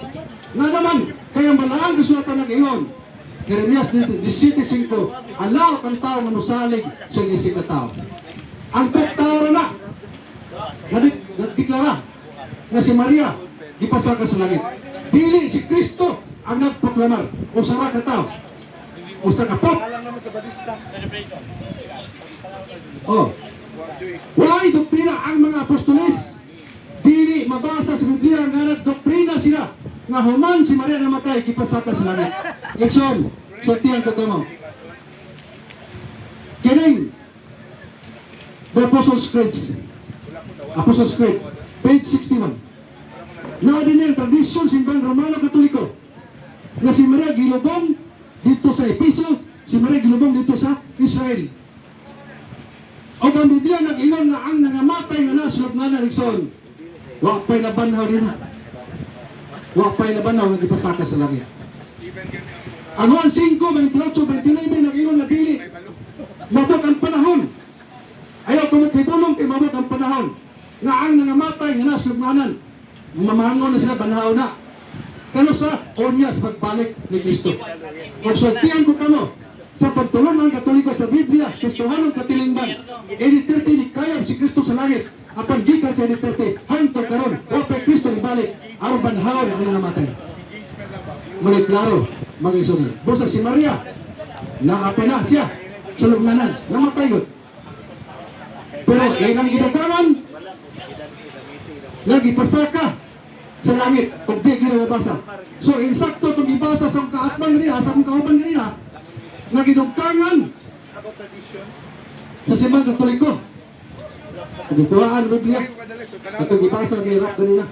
Nga naman, kaya malaang kasulatan ng iyon. Jeremias 17:5, alaw kang tao na musalig sa isip na tao. Ang tao na nagdeklara na si Maria gipasaka sa langit. Dili si Kristo ang nagproklamar. Usara ka tao. Usa ka pop. Oh. Why doktrina ang mga apostoles? Dili mabasa sa Biblia nga nagdoktrina sila nga human si Maria namatay gipasaka sa langit. Exxon, sortihan ko mo. Kining The Apostles' Creed. Apostles' Creed, page 61. Na din yung tradisyon simbang Romano Katoliko na si Maria gilubong dito sa Episo, si Maria gilubong dito sa Israel. O ang Biblia nag-ingon nga ang nangamatay nga nasulog nga na Nixon, wapay na banhaw rin. Wapay na banhaw nga ipasaka sa langit. Ang Juan 5:28-29 nag-ingon na dili mabot ang panahon. Ayaw kumukibulong kay mabot ang panahon nga ang nangamatay nga nasulog nga nan mamangon na sila, banhaw na. Kano sa onyas pagbalik ni Kristo. Kung sultihan ko kamo, sa pagtulong ng Katoliko sa Biblia, Kristohanong katilingban, editerte ni kayab si Kristo sa langit, apan gikan sa editerte, hanto karon, wapay Kristo ni balik, ang banhaw na nangamatay. Muli klaro, mag-isunod. Busa si Maria, naapay na siya sa lugnanan, namatay yun. Pero ilang gidukangan, nagipasaka sa langit kung di ginabasa. So, insakto itong ibasa sa kaatman ganina, sa kauban ganina, nagidugkangan sa simbang Katoliko. Nagikuhaan Biblia. Itong ibasa nag-irap ganina.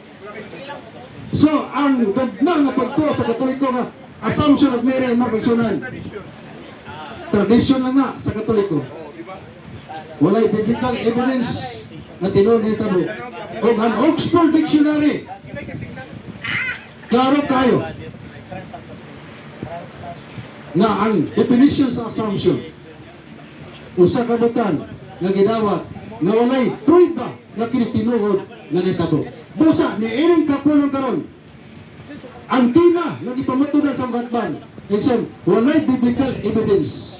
So, ang gagma nga pagtuo sa Katoliko nga, Assumption of Mary ang magkagsunan. Tradisyon lang nga sa Katoliko. Walay biblical evidence na tinuod nito mo. O ang Oxford Dictionary, klaro kayo na ang definition sa assumption usa ka butan nga gidawat na walay prueba nga kinitinuod nga nitabo. Busa ni iring kapulong karon ang tima nga gipamatudan sa batban exam walay biblical evidence.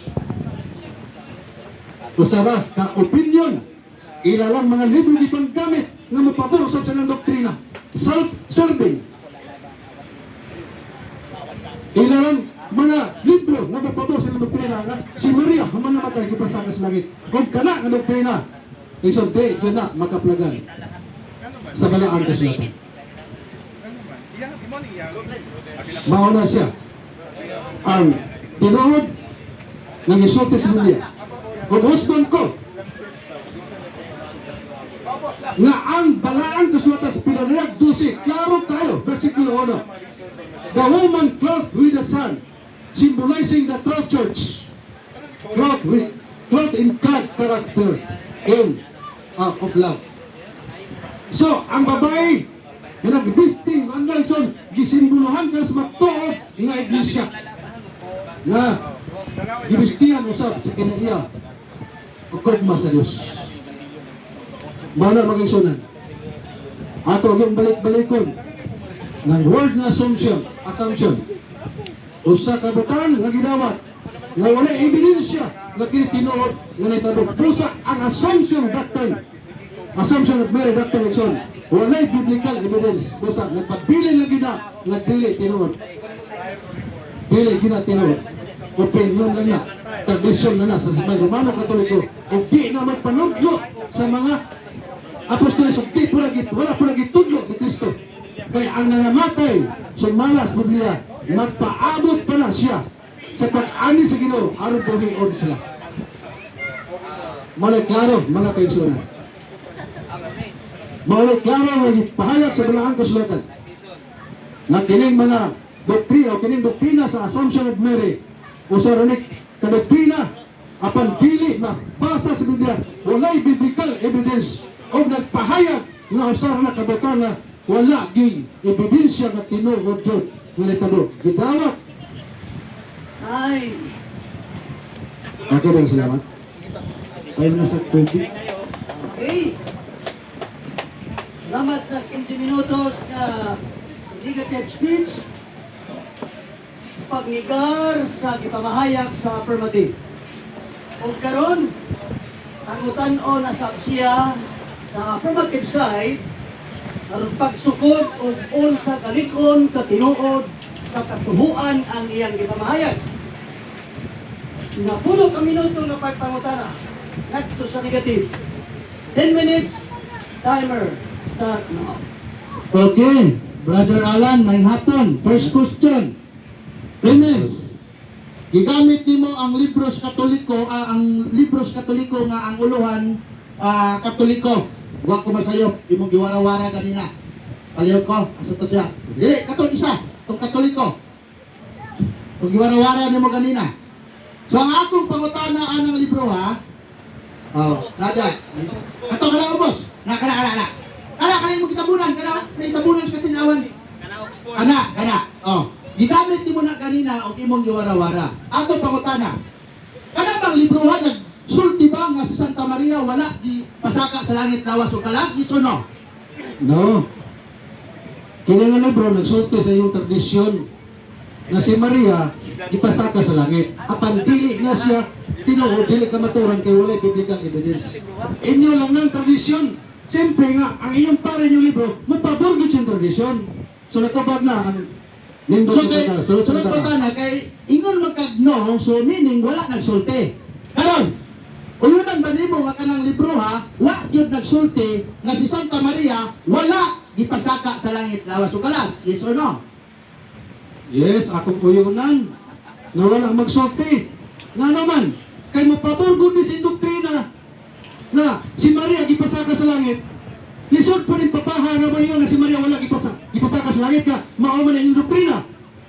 Usa ba ka opinion ilalang mga libro di panggamit nga mapabor sa silang doktrina. Self-serving. Ilalang mga libro nga mapabor sa silang doktrina nga si Maria human namatay gipasaka sa langit. Kung kana nga doktrina, isang day yun na makaplagan sa balaang kasulatan. Mauna siya ang tinuod ng isulti sa Biblia. Kung husband ko nga ang balaang kasulatan sa Pinariyag 12, klaro kayo, versikulo 1. The woman clothed with the sun, symbolizing the true church, clothed in God character and of love. So, ang babae na nag-bisting, ang lanson, gisimbuluhan ka sa matuod nga iglesia na gibistihan usap sa kinaiya o kogma sa Diyos. Mana maging sunan. Ato yung balik-balikon ng word na assumption, usa ka butang nga gidawat nga wala ebidensya nga kini tinuod nga nahitabo busa ang assumption of Mary doctrine Nixon wala biblical evidence busa nagpabilin lang gina nga dili tinuod opinion lang na tradisyon na sa Simbahan Romano Katoliko o di na magpanudlo sa mga apostoles o di wala po nagitudlo ni Kristo. Kaya ang nangamatay sumalas Biblia magpaabot pa na siya sa pag-ani sa Ginoo aron buhion sila. Malay klaro mga kaigsunan. Malay klaro nga ipahayag sa Balaang Kasulatan na kining mga doktrina o kining doktrina sa Assumption of Mary o sa ranik kadoktrina apan dili na basa sa Biblia walay biblical evidence o nagpahayag nga usara na kabutang na wala gyud ebidensya nga tinuod gyud nga nahitabo gidawat. Ay, Okay lang, salamat. Tayo na sa 20. okay. Salamat sa 15 minutos na negative speech. Pagnigar sa gipamahayag sa affirmative. Kung karon, ang utan-o na sabsiya sa affirmative side, ang pagsukod o unsa kalikon, katinuod, kakatuhuan ang iyang gipamahayag. Napulo ka minuto na pagpangutana. Next to sa negative. 10 minutes, timer, start now. Okay, Brother Alan, may hapon. First question. Premise. Gigamit nimo ang libros katoliko, ang libros katoliko nga ang uluhan katoliko. Wa ko masayop, imong giwara-wara kanina. Palihog ko, asa to siya. Dili, katong isa, tong katoliko. Kung giwara-wara nimo kanina. So ang akong pangutana anang libro ha. Oh, nada. Kato kana ubos. Kana. Kana mo kitabunan, kana itabunan sa katinawan. Kana. Oh. Gigamit nimo na kanina og imong giwara-wara. Akong pangutana. Kana bang libro ha sulti ba nga si Santa Maria wala di pasaka sa langit lawas o kalag? Yes or no? No. Kini nga libro nagsulti sa iyong tradisyon na si Maria ipasaka sa langit. Apan dili na siya tinuod, dili ka maturan kay walay biblical evidence. Inyo lang ng tradisyon. Siyempre nga, ang iyong pare yung libro, magpaburgit siyang tradisyon. So natubag na ang nindot So, na sunod pa na kay ingon magkagno, so meaning wala nagsulti. Karon, ulunan ba nimo nga kanang libro ha, wa gyud nagsulti nga si Santa Maria wala gipasaka sa langit lawas o kalag? Yes or no? Yes, akong uyunan na walang magsulti. Nga naman, kay mapaburgod ni si doktrina na si Maria gipasaka sa langit. Lisod po rin papaha na ba yun na si Maria wala gipasaka sa langit ka, mauman ang doktrina.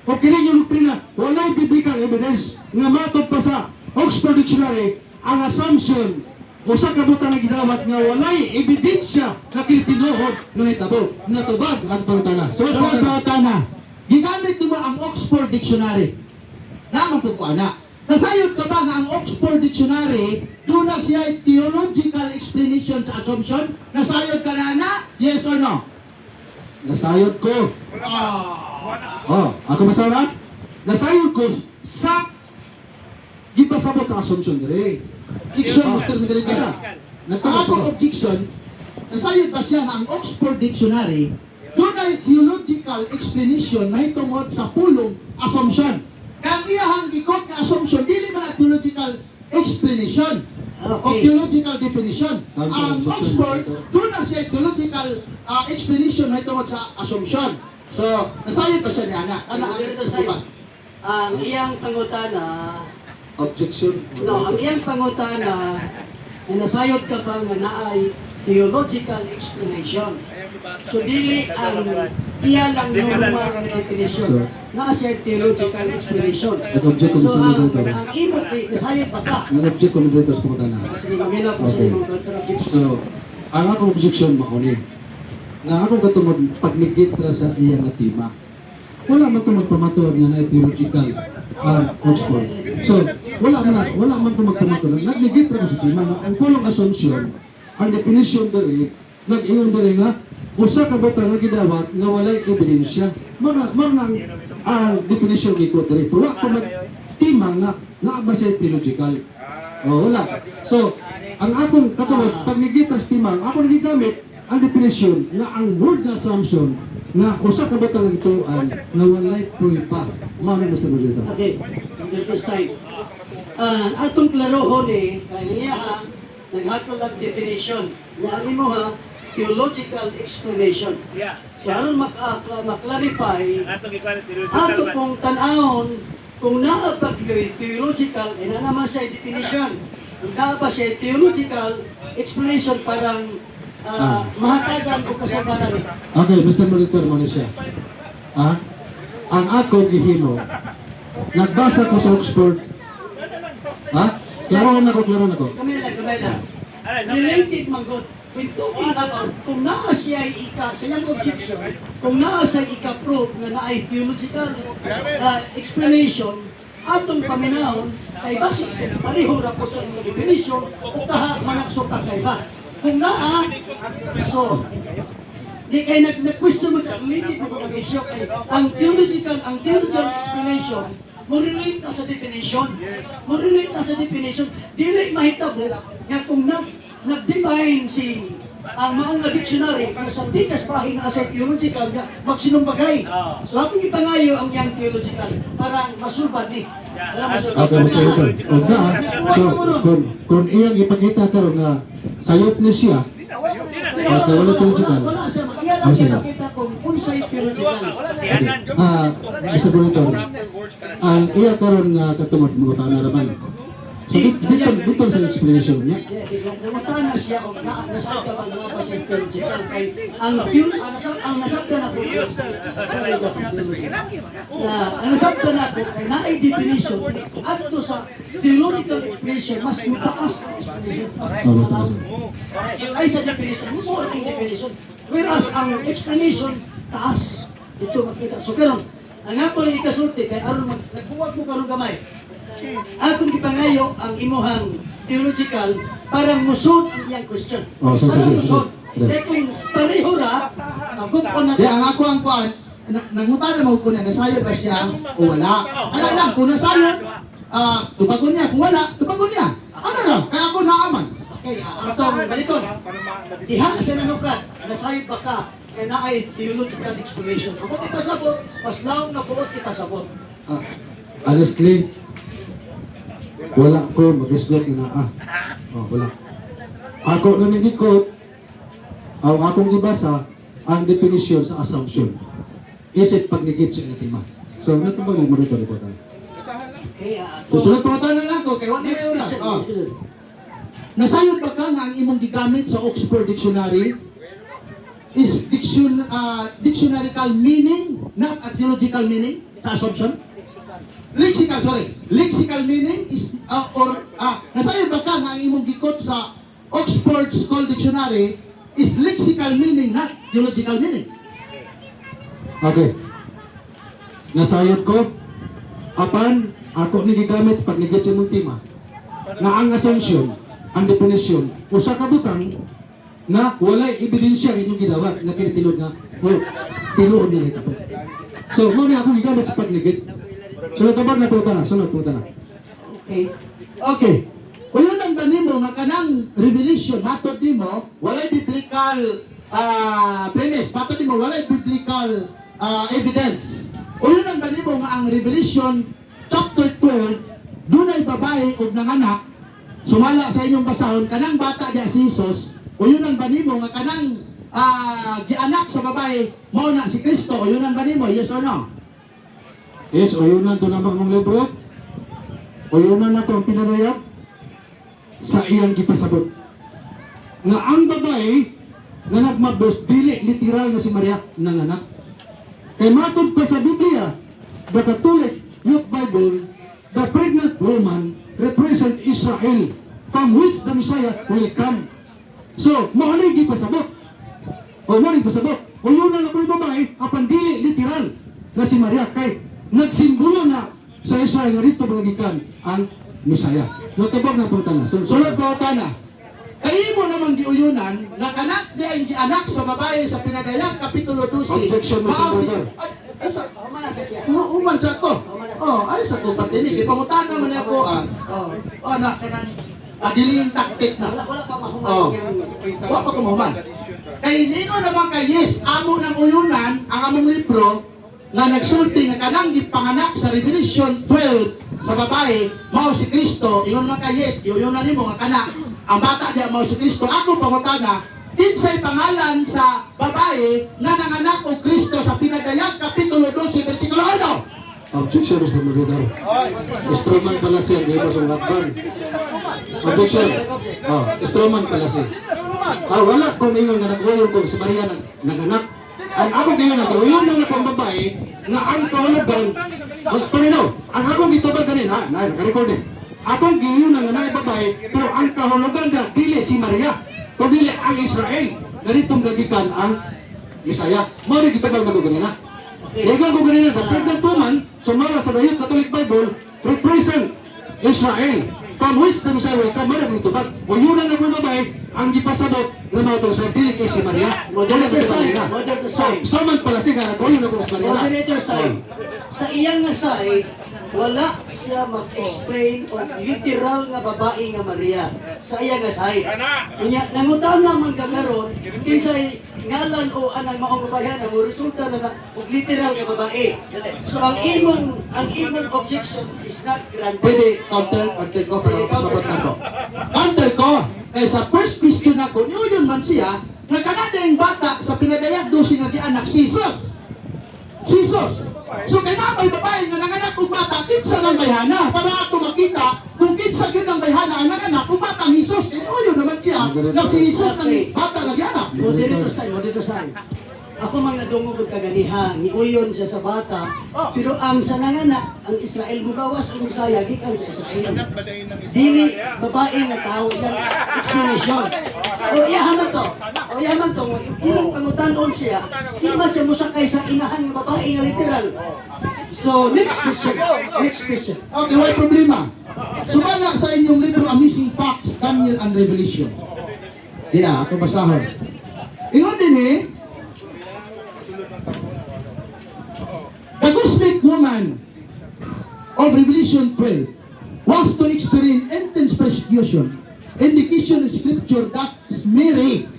O kini yung doktrina, walay biblical evidence nga matod pa sa Oxford Dictionary ang assumption o sa kabutan na gidawat nga walay ebidensya na kinitinuod na nitabo. Natubag ang pangutana. So, Sunod pangutana. Gigamit mo ang Oxford Dictionary. Naman po ko anak. Nasayod ka ba nga ang Oxford Dictionary, doon na siya theological explanation sa assumption? Nasayod ka na? Yes or no? nasayod ko. Ako masarap? Nasayod ko sa gipasabot sa assumption dire. Diction, Mr. Miguelita. Ang akong objection, nasayod ba siya nga ang Oxford Dictionary, doon ay theological explanation na hitungod sa pulong assumption. Kaya ang iyahang gikot na assumption, dili man ang theological explanation o theological definition. Ang Oxford, doon na siya theological explanation na hitungod sa assumption. So, nasayod ba siya ni Ana? Ang iyang pangutana, Objection. ang iyang pangutana, na nasayod ka pa nga naay theological explanation. So, dili ang iya lang normal na definition. Naa siya theological explanation. Nag-object ko So, sa ang mga imot, nasayod pa ka. Nag-object ko nito sa pagkana. Sige, magila po sa imong contradiction. So, ang akong objection mauni. Na akong katungod pagligit ra sa iyang nga tema. Wala man ito magpamator nga na theological Oxford. So, wala man ito magpamator. Nagligit ra ko sa tema. Ang pulong assumption, ang definition dali, nag-iyon dali nga, usa ka butang nga gidawat nga walay ebidensya. Marang ang definisyon ni ko diri. Pero ako tima nga ba siya theological. Wala. So, ang akong katulad, pag nigitas timang, ako nagigamit ang definisyon na ang word na assumption na usa ka butang nga gituan nga walay prueba. Mao na basta dito. Okay, under this time. Atong klarohon kaya niya naghatol ang definition na ang imo theological explanation. Yeah. So aron maklarify, Atong ikaw theological. ato pong tanahon kung naapag yo'y theological, na naman siya definition. Kung naapag siya theological explanation, parang mahatagan o kasagaran. Okay, Mr. Monitor mo na siya. Ang ako gihimo, nagbasa ko sa Oxford. Klaro na ko. Kamay lang. Related man God. When talking about, kung naa siya sa iyang objection, kung naa siya ika-prove na naay theological explanation, atong paminahon, kay basic, pareho ra po sa definition, o taha manakso ka kay ba. Kung naa, so, di kay nag-question mo sa related mo kung issue kay ang theological explanation, mo relate na sa definition. Mo relate na sa definition. Dili mahitabo nga kung nag-define si ang maong nga dictionary kung sa tikas pahin na sa theological nga magsinumbagay. So akong ipangayo ang yang theological para masulbad ni. Okay, Mr. Monitor. So, kung iyang ipakita karon nga sayop ni siya, okay, wala theological. Wala siya. Iya lang siya nakita kung unsay theological. Mr. Monitor, ang iya karon nga katungod mo na naman. So, dito sa explanation niya. Namutan na siya o nasab ka ba nga pa siya theological kay ang nasab ka na po ang nasab ka na po kay naay definition adto sa theological explanation mas mataas ang explanation ay sa definition more ang definition whereas ang explanation taas ito makita so pero ang ako rin ikasulti kay aron nagbuwag mo karon gamay akong gipangayo ang imuhang theological para musod ang iyang question. Para musod. Kaya kung pareho ra, gupon na. Ang ako ang kuan, nangutan na mo ko na nasayod ba siya o wala. Ano lang, kung nasayod, tubagon niya. Kung wala, tubagon niya. Ano lang, kaya ako naaman. Okay, atong baliton. Diha sa nanukat, nasayod ba ka, kaya na ay theological explanation. Kung ipasabot, mas laong na buot ipasabot. Honestly, wala ko mag-isgot na wala. Ako na nagikot, ang akong gibasa, ang definisyon sa assumption. Isip pagnigit siya itima. So, natubag mo rito ko tayo. Susunod pangatan na ako, kaya wala na yun. Nasayod ba ka nga ang imong gigamit sa Oxford Dictionary is dictionarical meaning, not a theological meaning sa assumption? Lexical meaning is nasayod ba ka nga ang imong gikot sa Oxford School Dictionary is lexical meaning, not theological meaning. Okay. Nasayod ko, apan ako ni gigamit pag nigit sa imong tema nga ang assumption, ang definition, usa ka butang na walay ebidensya inyong gidawat na kinitilod nga tinuod nila ito. So, mo ni ako gigamit sa pagnigit. Sunod na punta na. Okay. Uyon ang ganimo nga kanang revelation hatod nimo walay biblical premise, hatod nimo walay biblical evidence. Uyon ang ganimo nga ang Revelation chapter 12 dunay babae ug nanganak sumala sa inyong basahon kanang bata diya si Jesus. Uyon ang ganimo nga kanang gianak sa babae mao na si Kristo. Uyon ang ganimo, yes or no? Yes, uyunan to namang mong libro. Uyunan na to ang pinarayap sa iyang gipasabot. Nga ang babae na nagmabdos, dili literal na si Maria nanganak. Kay matod pa sa Biblia, the Catholic Youth Bible, the pregnant woman represent Israel from which the Messiah will come. So, mahalay gipasabot. Mahalay gipasabot. Uyunan na ko yung babae, apan dili literal na si Maria kay nagsimbolo na sa Israel nga rito magikan ang Messiah. Natubag na punta na. Sunod po na. Kay mo naman giuyunan, na kanak di ang gianak sa babae sa pinadayag, Kapitulo 12. Objection, Mr. Mao si- Brother. Ay, sa, Human na siya. uman sa to. Ay sa to, patinig. Ipangutan naman niya ako, anak ka nang adiling taktik na. Wala pa mahuman Oh. yung... Wa pa kumuman. Kay nino naman kay yes, amo ng uyunan ang among libro nga nagsulti nga kanang gipanganak sa Revelation 12 sa babae mao si Kristo. Ingon man kay yes, iuyunan nimo nga kana ang bata diya mao si Kristo. Ako pangutana, kinsay pangalan sa babae nga nanganak og Kristo sa pinadayag Kapitulo 12 bersikulo 1? Objection, Mr. Moderator. Stroman pala siya, di ba sa lakban? Objection. Stroman pala siya. Wala ko ngayon na nag-uyon ko si Maria naganak. Ang ako ngayon nag-uyon na akong babae na ang kahulugan, Tumino, ang akong gitubag ganin, ha? Naka-record eh. Akong giyon na nga babae, pero ang kahulugan na dili si Maria, o dili ang Israel. Ganitong gagikan ang Misaya. Mari gitubag na ko ganina. Ikaw ko ganina, the pregnant woman, sumala sa Dayot Catholic Bible, represent Israel. From which the Messiah will come, marami itubag. O yun ang mga babae, ang gipasabot na mga ito sa dili kay si Maria. Moderator sign. Moderator sign. Stoman pala siya, kaya ko yun ako sa Maria. Moderator side. Sa iyang nga side, wala siya mag-explain o literal nga babae nga Maria. Sa iyang nga side. Kunya, nangutan naman kagaron, kinsay ngalan o anang maong babayan ang resulta na og literal nga babae. So ang imong objection is not granted. Pwede counter ko sa mga pasabot na ko. Counter ko, kaya sa first question ako, yun man siya, na kanada yung bata sa pinadayag dosi nga anak si Jesus. Jesus. So kaya na may babae nga nanganak kong bata, kinsa lang bayhana, para ato makita kung kinsa yun ang bayhana ang nanganak kung bata ang Jesus. Kaya yun naman siya, na si Jesus ng bata nga anak. Moderator sign. Ako mang nadungog og kaganiha, niuyon siya sa bata, pero ang sa nanganak, ang Israel mugawas ang Misaya gikan sa Israel. Dili babae nga tao yan explanation. O yaman to, ilang pangutanon siya, di man siya musakay sa inahan nga babae nga literal. So next question. Okay, may problema. Sumala sa inyong libro Amazing Facts, Daniel and Revelation. Diya, ako basahon. Ingon din eh, the cosmic woman of Revelation 12 was to experience intense persecution. Indication in scripture that Mary,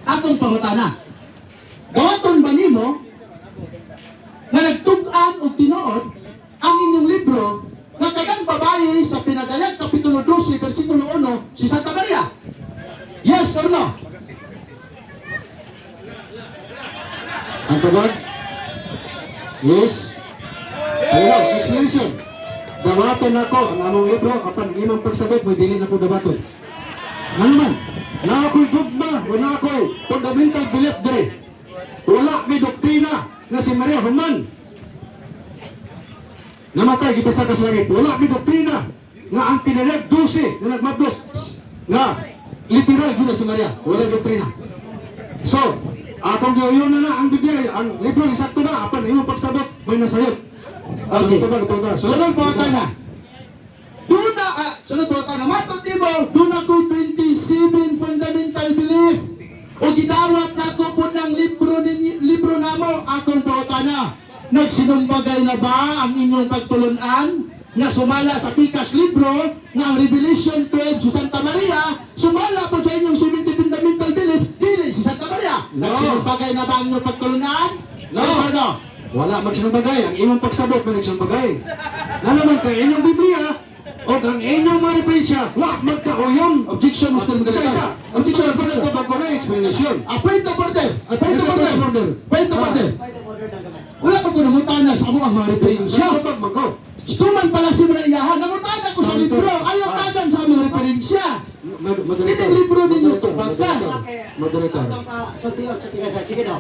atong pangutana, gawaton ba nimo na nagtug-an o tinuod ang inyong libro na kanang babae sa pinadayag Kapitulo 12, versikulo 1, si Santa Maria? Yes or no? Ang tawag? Yes. Ayaw, explanation. Dawaton ako ang among libro, apan imang pagsabot, may dili na ko dawaton. Ano man? Na ako'y dogma, wala ako'y fundamental belief diri. Wala may doktrina na si Maria Human. Namatay, gipasa ka sa langit. Wala may doktrina nga ang pinalag 12 na nagmabdos nga literal yun na si Maria. Wala doktrina. So, atong gawin na ang Biblia, ang libro isakto na, apan imong pagsabot, may nasayot. Okay. Sunod po ka na. Sunod po ka na. Matot mo, doon ako 27 fundamental belief. O gidawat na ko po ng libro na mo, akong po ka na. Nagsinumbagay na ba ang inyong pagtulunan na sumala sa Pikas libro na ang Revelation 12 si Santa Maria, sumala po sa inyong 70 fundamental belief, dili si Santa Maria. No. Nagsinumbagay na ba ang inyong pagtulunan? No. Yes or no? Wala magsinumbagay, ang imong pagsabot may nagsinumbagay. Nalaman kay inyong Biblia, o ang inyong mga referensya, wag magkauyon. Objection, Mr. Moderator. Objection, pagkabag ko na explanation. Point of order. Point of order. Point of order. Wala pa ko namutana sa amo ang mga referensya. Pagkabag mo ko. Stuman pala si mga iyahan. Namutana ko sa libro. Ayaw tagan sa among referensya. Ito ang libro ninyo ito. Bagkan. Moderator. Sige daw.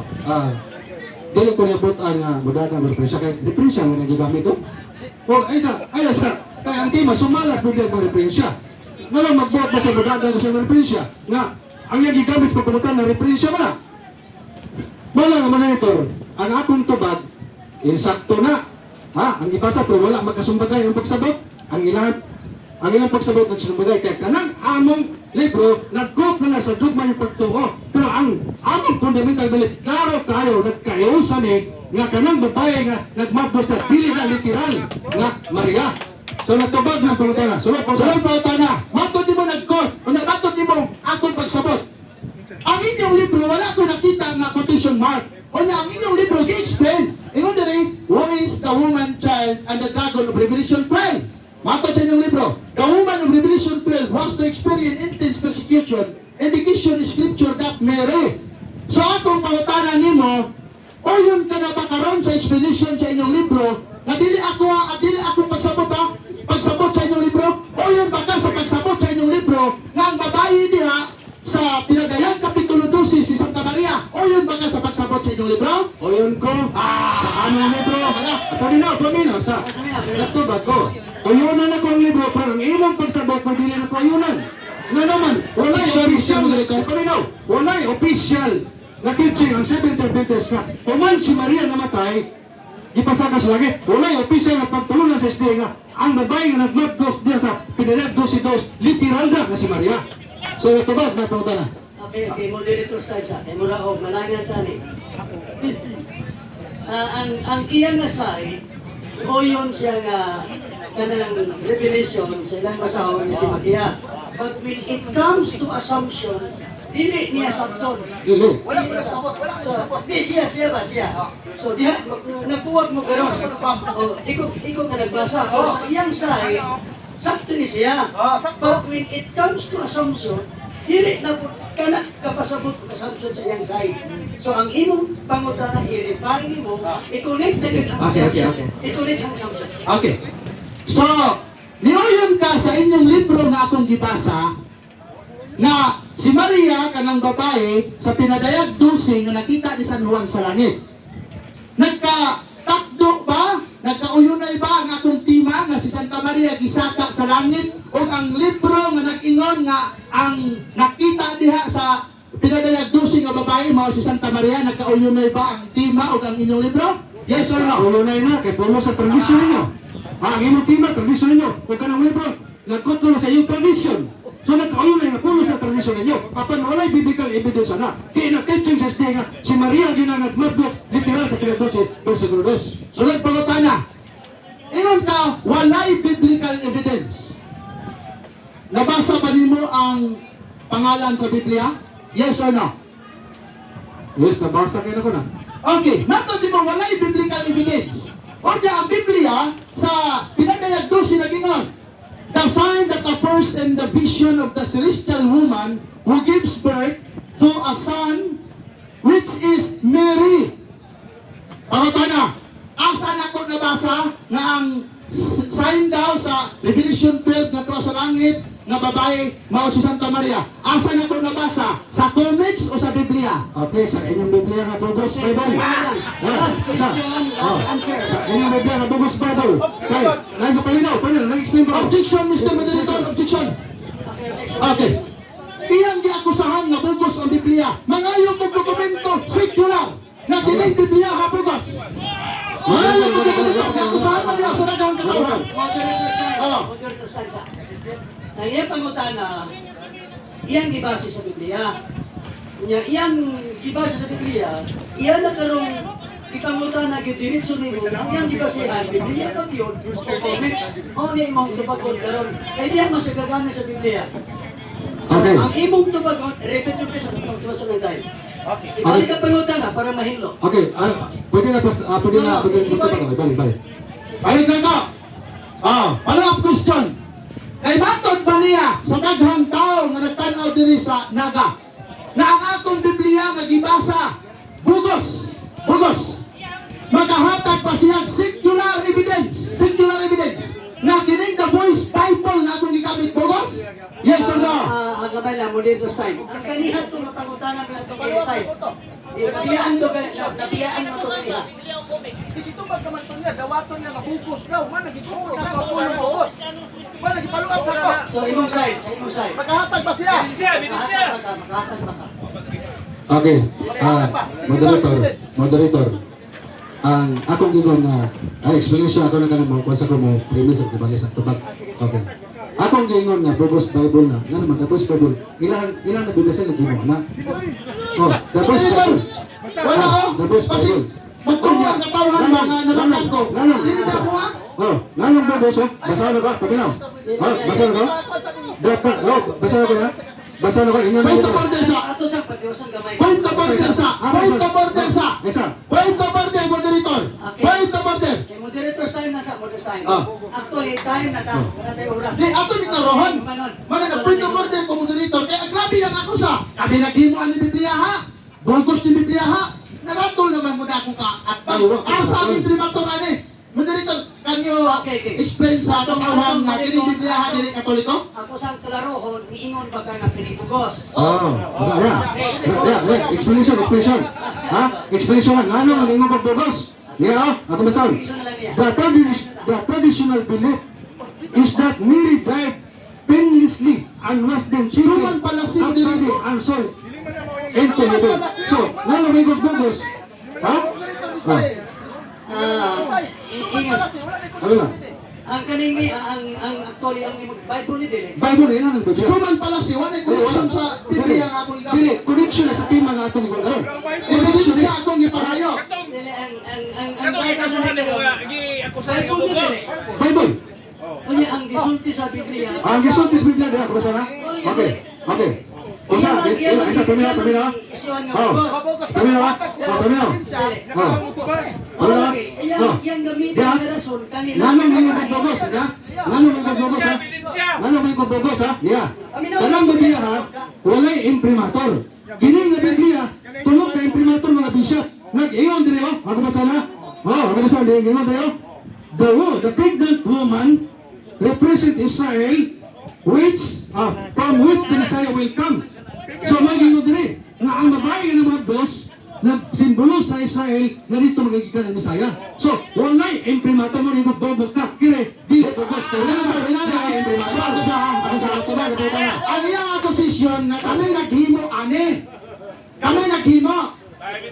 Dili ko niabot ang mudagang referensya. Kaya referensya mo nagigamit ito. O, ay sa, kaya ang tema, sumalas mo din ang referensya. Nalang magbuhat ba sa mudagang sa referensya? Nga, ang nagigamit sa pagpamutan ng referensya mo na. Wala nga monitor, ang akong tubag, insakto na. Ha? Ang ibasa pero wala magkasumbagay ang pagsabot. Ang ilang ang ilang pagsabot ng sinubagay kay kanang among libro nagkop na sa dugma yung pagtuo pero ang among fundamental belief klaro kayo nagkayo sa ni nga kanang babae nga nagmabdos na dili na literal nga Maria. So natubag ng pangutana. Sulod po Sunod pa ito na, matod di mo nag-court, o matod di mo akong pagsabot. Ang inyong libro, wala ko nakita nga quotation mark. O niya, ang inyong libro, gi-explain. Ingon diri, who is the woman, child, and the dragon of Revelation 12? Matod sa inyong libro, the woman of Revelation 12 was to experience intense persecution, indication in scripture that Mary. So akong pangutanan nimo, o yun ka na ba karon sa explanation sa inyong libro, na dili ako pagsabot ba? Pagsabot sa inyong libro? O yun ba ka sa pagsabot sa inyong libro nga ang babae diha sa Pinagayang Kapitulo 12 si Santa Maria? O yun ba ka sa pagsabot sa inyong libro? o yun ko sa among libro. Paminaw sa natubag ko. Uyunan ako ang libro pero ang imong pagsabot mo dili na ko uyunan. Nga naman, wala official paminaw. Wala official na teaching ang Seventh Adventist nga. Tuman si Maria namatay, ipasaka sa langit. Wala official na pagtulungan sa SDA nga ang babae nga nagmabdos diya sa Pinagayang 12 literal na si Maria. So natubag na pangutana. Okay, moderator style sa. Kaya mula o, malangan tani. Ang iyang nasay, o yun siya nga, kanang revelation sa ilang basahon ni si Maria. But when it comes to assumption, dili niya sabton. Dili. Wala ko nasabot, wala ko nasabot. Di siya ba siya? So diha, napuwag mo karon. O, ikaw ka nagbasa. O, sa iyang say, sakto ni siya. But when it comes to assumption, dili na po kana kapasabot ang assumption sa iyang say. So ang imong pangutana i-refine mo, i-connect na ang assumption. I-connect ang assumption. Okay. So, niuyon ka sa inyong libro nga akong gibasa na si Maria kanang babae sa Pinagayag 12 nga nakita ni San Juan sa langit. Nagkatakdo ba? Nagkauyunay ba ang akong tima nga si Santa Maria gisaka sa langit? O ang libro nga nag-ingon nga ang nakita diha sa Pinagayag 12 nga babae mao si Santa Maria, nagkauyunay ba ang tima o ang inyong libro? Yes or no? Ulunay na kay puno sa tradisyon ninyo. Ang imong tima tradisyon ninyo. Kung kanang libro, nagkotlo na sa iyong tradisyon. So nagkauyunay na puno sa tradisyon ninyo. Apan walay biblical evidence na. Kaya na-teaching sa SDA nga si Maria ginanagmabdos literal sa Pinagayag 12 versikulo 2. Sunod pangutana. Ingon ka, walay biblical evidence. Nabasa ba nimo ang pangalan sa Biblia? Yes or no? Yes, nabasa kayo na ko na. Okay, nato di mo walay biblical evidence. O diya ang Biblia sa Pinagayag 12 nag-ingon, the sign that appears in the vision of the celestial woman who gives birth to a son, which is Mary. Pangutana, asa na ko nabasa nga ang sign daw sa Revelation 12 nga tuwa sa langit nga babae mao si Santa Maria. Asa na ko nabasa? Sa comics o sa Biblia? Okay, sa inyong Biblia nga Bugos Bible. Last question, last answer. Sa inyong Biblia nga Bugos Bible. Okay, nais sa palinaw, nag-explain ba? Objection, Mr. Moderator, objection. Okay. Iyang giakusahan nga bugos ang Biblia. Mangayo kong dokumento, secular, na dinay Biblia ha bugos. Mangayo kong dokumento, giakusahan man niya sa nagawang katawan. Moderator style. Oh. Moderator style sa. Na iyang pangutana, iyang gibase sa Biblia. Iyang gibase sa Biblia, iyang na karong ipangutana gyud diretso nimo, iyang gibasehan Biblia pag yun, o comics, o ni imong tubagon karon. Kaya iyang masagamit sa Biblia. Okay. Ang imong tubagon, repeat yung sa pagtuwasan ng tayo. Okay. Ibalik ka pangutana para mahilo. Okay, pwede na balik. Balik na ka. Follow-up question. Kay matod ba niya sa daghang tao nga nagtanaw diri sa Naga na ang atong Biblia nga gibasa bugos makahatag pa siya secular evidence na kining the voice Bible na akong gigamit bugos? Yes or no? Agabay lang, moderator style. Ang kanihan itong napangutana ko itong verify. Nabiyaan mo ito kaniha. Dito ba ka man niya, dawaton niya mabugos daw, man nagitungod na kapulo bugos. Man nagipaluap sa ko. So, imong side, sa imong side. Magkahatag ba siya? Makahatag ba ka? Okay, moderator. Ang akong gigon na explanation ako na kanang mga kwansa ko mo premise at kibali sa tubag. Okay. Ako akong gingon nga Bugos Bible na. Nga naman, the Bugos Bible. Ilan na bibigay sa nagimo na. Oh, the Bugos Bible. Wala ko. The Bugos Kasi, Bible. magtuwa ang katawan mga nabatang ko. Ganun. Hindi na ako ha? Oh, nanong Bugos, oh. Basahan na ka, pabinaw. Oh, basahan ka. Data, oh, basahan ka na. Basahan ka, inyo na Point ito. of order sa. Ato sa pagdiwasang gamay. Point of order sa. Point of order sa. Isa. Point of order, moderator. Point of order. Kay moderator's time na sa moderator's time. Ah. Actually, time na ta. Wala tayo oras. Di, ato ni karohan. Mana na point of order ko moderator. Kaya grabe ang ako sa. Kami naghimo ni Biblia ha. Bugos ni Biblia ha. Naratol naman mo na ako ka. At asa ang imprimatur ani. Moderator, can you Okay. explain sa atong awang nga kini Biblia ha dili Katoliko? Ako sang klarohon, niingon ba ka na pinibugos? Oh, yeah. Explanation. Ha? Explanation. Ano ang ingong pagbugos? Yeah, ako basahan. The traditional belief is that Mary died painlessly and was then Sinuman pala si Moderator. and sold into heaven. So, ano ang ingong bugos? Ha? Ingon. Ano na? Ang kaning ang actually ang Bible ni dili. Bible na ang Biblia. Sinuman pala si wala connection sa Biblia nga akong Dili, igamit. connection na sa tema nga atong ikaw. Connection sa akong ipahayo. Dili ang Kato Bible ikaw sa sa Biblia. agi ako sa Bible ni dili. Bible. Unya ang gisulti sa Biblia. Ang gisultis Biblia dira ko sana. Okay. Usa, isa tumira. Isuan nga Oh. bugos. Tumira. Yang gamitin Yeah. na rason kanila. Nanong may bugos, ha? Nanong may bugos, ha? Ebidensya. Nanong may bugos, ha? Yeah. Kanang Biblia, ha? Walay imprimatur. Kini nga Biblia, tulog ka imprimatur mga bishop. Nag-ingon diri, oh. Ako ba sana? Oh, ako ba sana? Ingon diri, oh. The pregnant woman represent Israel, from which the Messiah will come. So, mag-ingon diri, nga ang babae nga ng mga dos, na simbolo sa Israel na dito magigikan ang Messiah. So, walay imprimatur mo rin bubos ka. Kire, di bubos ka. Ang iyang akusasyon na kami naghimo ani. Kami naghimo.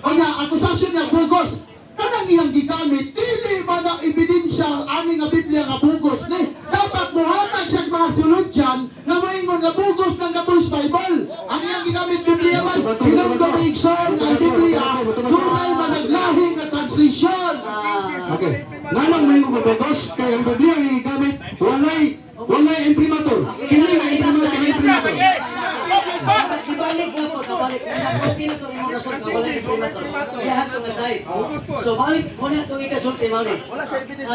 O nga, akusasyon niya bugos. Kanang iyang gigamit, dili ba na ebidensya ani nga Biblia nga bugos ni? Dapat buhatag siya mga sulodyan nga moingon nga bugos ng Bugos Bible. Ang iyang gigamit Biblia man, pinagdumigson ang Biblia, tunay managlahi nga translation. Okay. Nanong may bubos, kaya ang Biblia ay gamit, walay imprimatur. Kini nga imprimatur. Dapat sibalik na po, nabalik na. Okay na ito yung rason na wala yung primator. Kaya hato na sa'yo. So, balik mo na itong ikasulti mo ni. Wala sa evidence.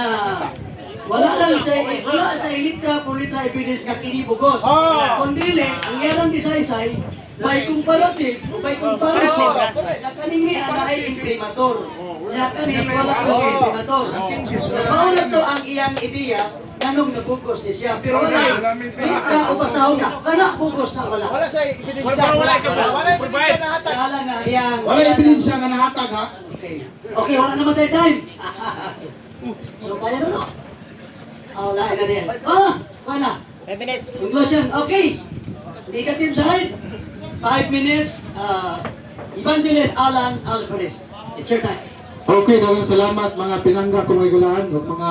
Wala sa ilitra por litra evidence nga kinibugos. Kundili, ang yarang disaysay, may comparative, may comparison, na kanini ana ay imprimator. Na kanini wala ko imprimator. So, mauna to ang iyang ideya, nanong nabugos ni siya. Pero wala, litra o basahon na, kana bugos na wala. Wala sa evidence. Wala ka ba? Wala ebidensya na hatag. Kaya lang nga, iyang... Wala ebidensya nga nahatag ha. Okay, wala naman tayo time. So, kaya na no? Wala na din. Mana? 5 minutes. Conclusion, okay. Negative side. 5 minutes. Evangelist Alan Alvarez. It's your time. Okay, dagang salamat mga pinangga kong regulaan o mga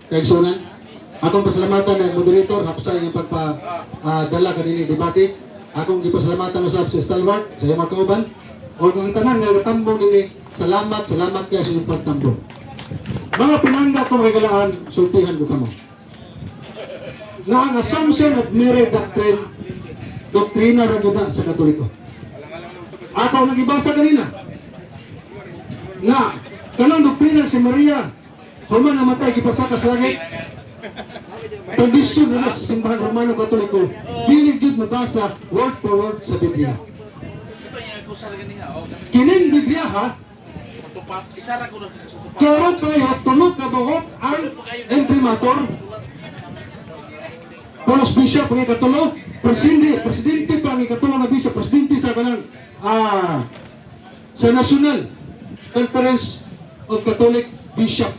kaigsunan. Akong pasalamatan ng moderator, hapsay yung pagpadala kanini debate. Akong gipasalamatan usab si Stalwart, sa iyong mga kauban. O kung tanan nga natambong nini, salamat kaya sa iyong pagtambong. Mga pinangga kong regulaan, sultihan ko kamo. Na ang assumption of Mary doctrine, doktrina rin yun sa Katoliko. Ako ang nagibasa kanina, na kanang doktrina si Maria, human namatay, gipasaka sa langit, tradisyon nila sa simbahan Romano Katoliko, dinig yun mabasa word for word sa Biblia. Kining Biblia ha, Isara ko na sa tupa. karo kayo, tulog ka buhok ang imprimatur, Polos Bishop ang ikatulo, presidente pa ang ikatulo na bishop, presidente sa kanang sa National Conference of Catholic Bishop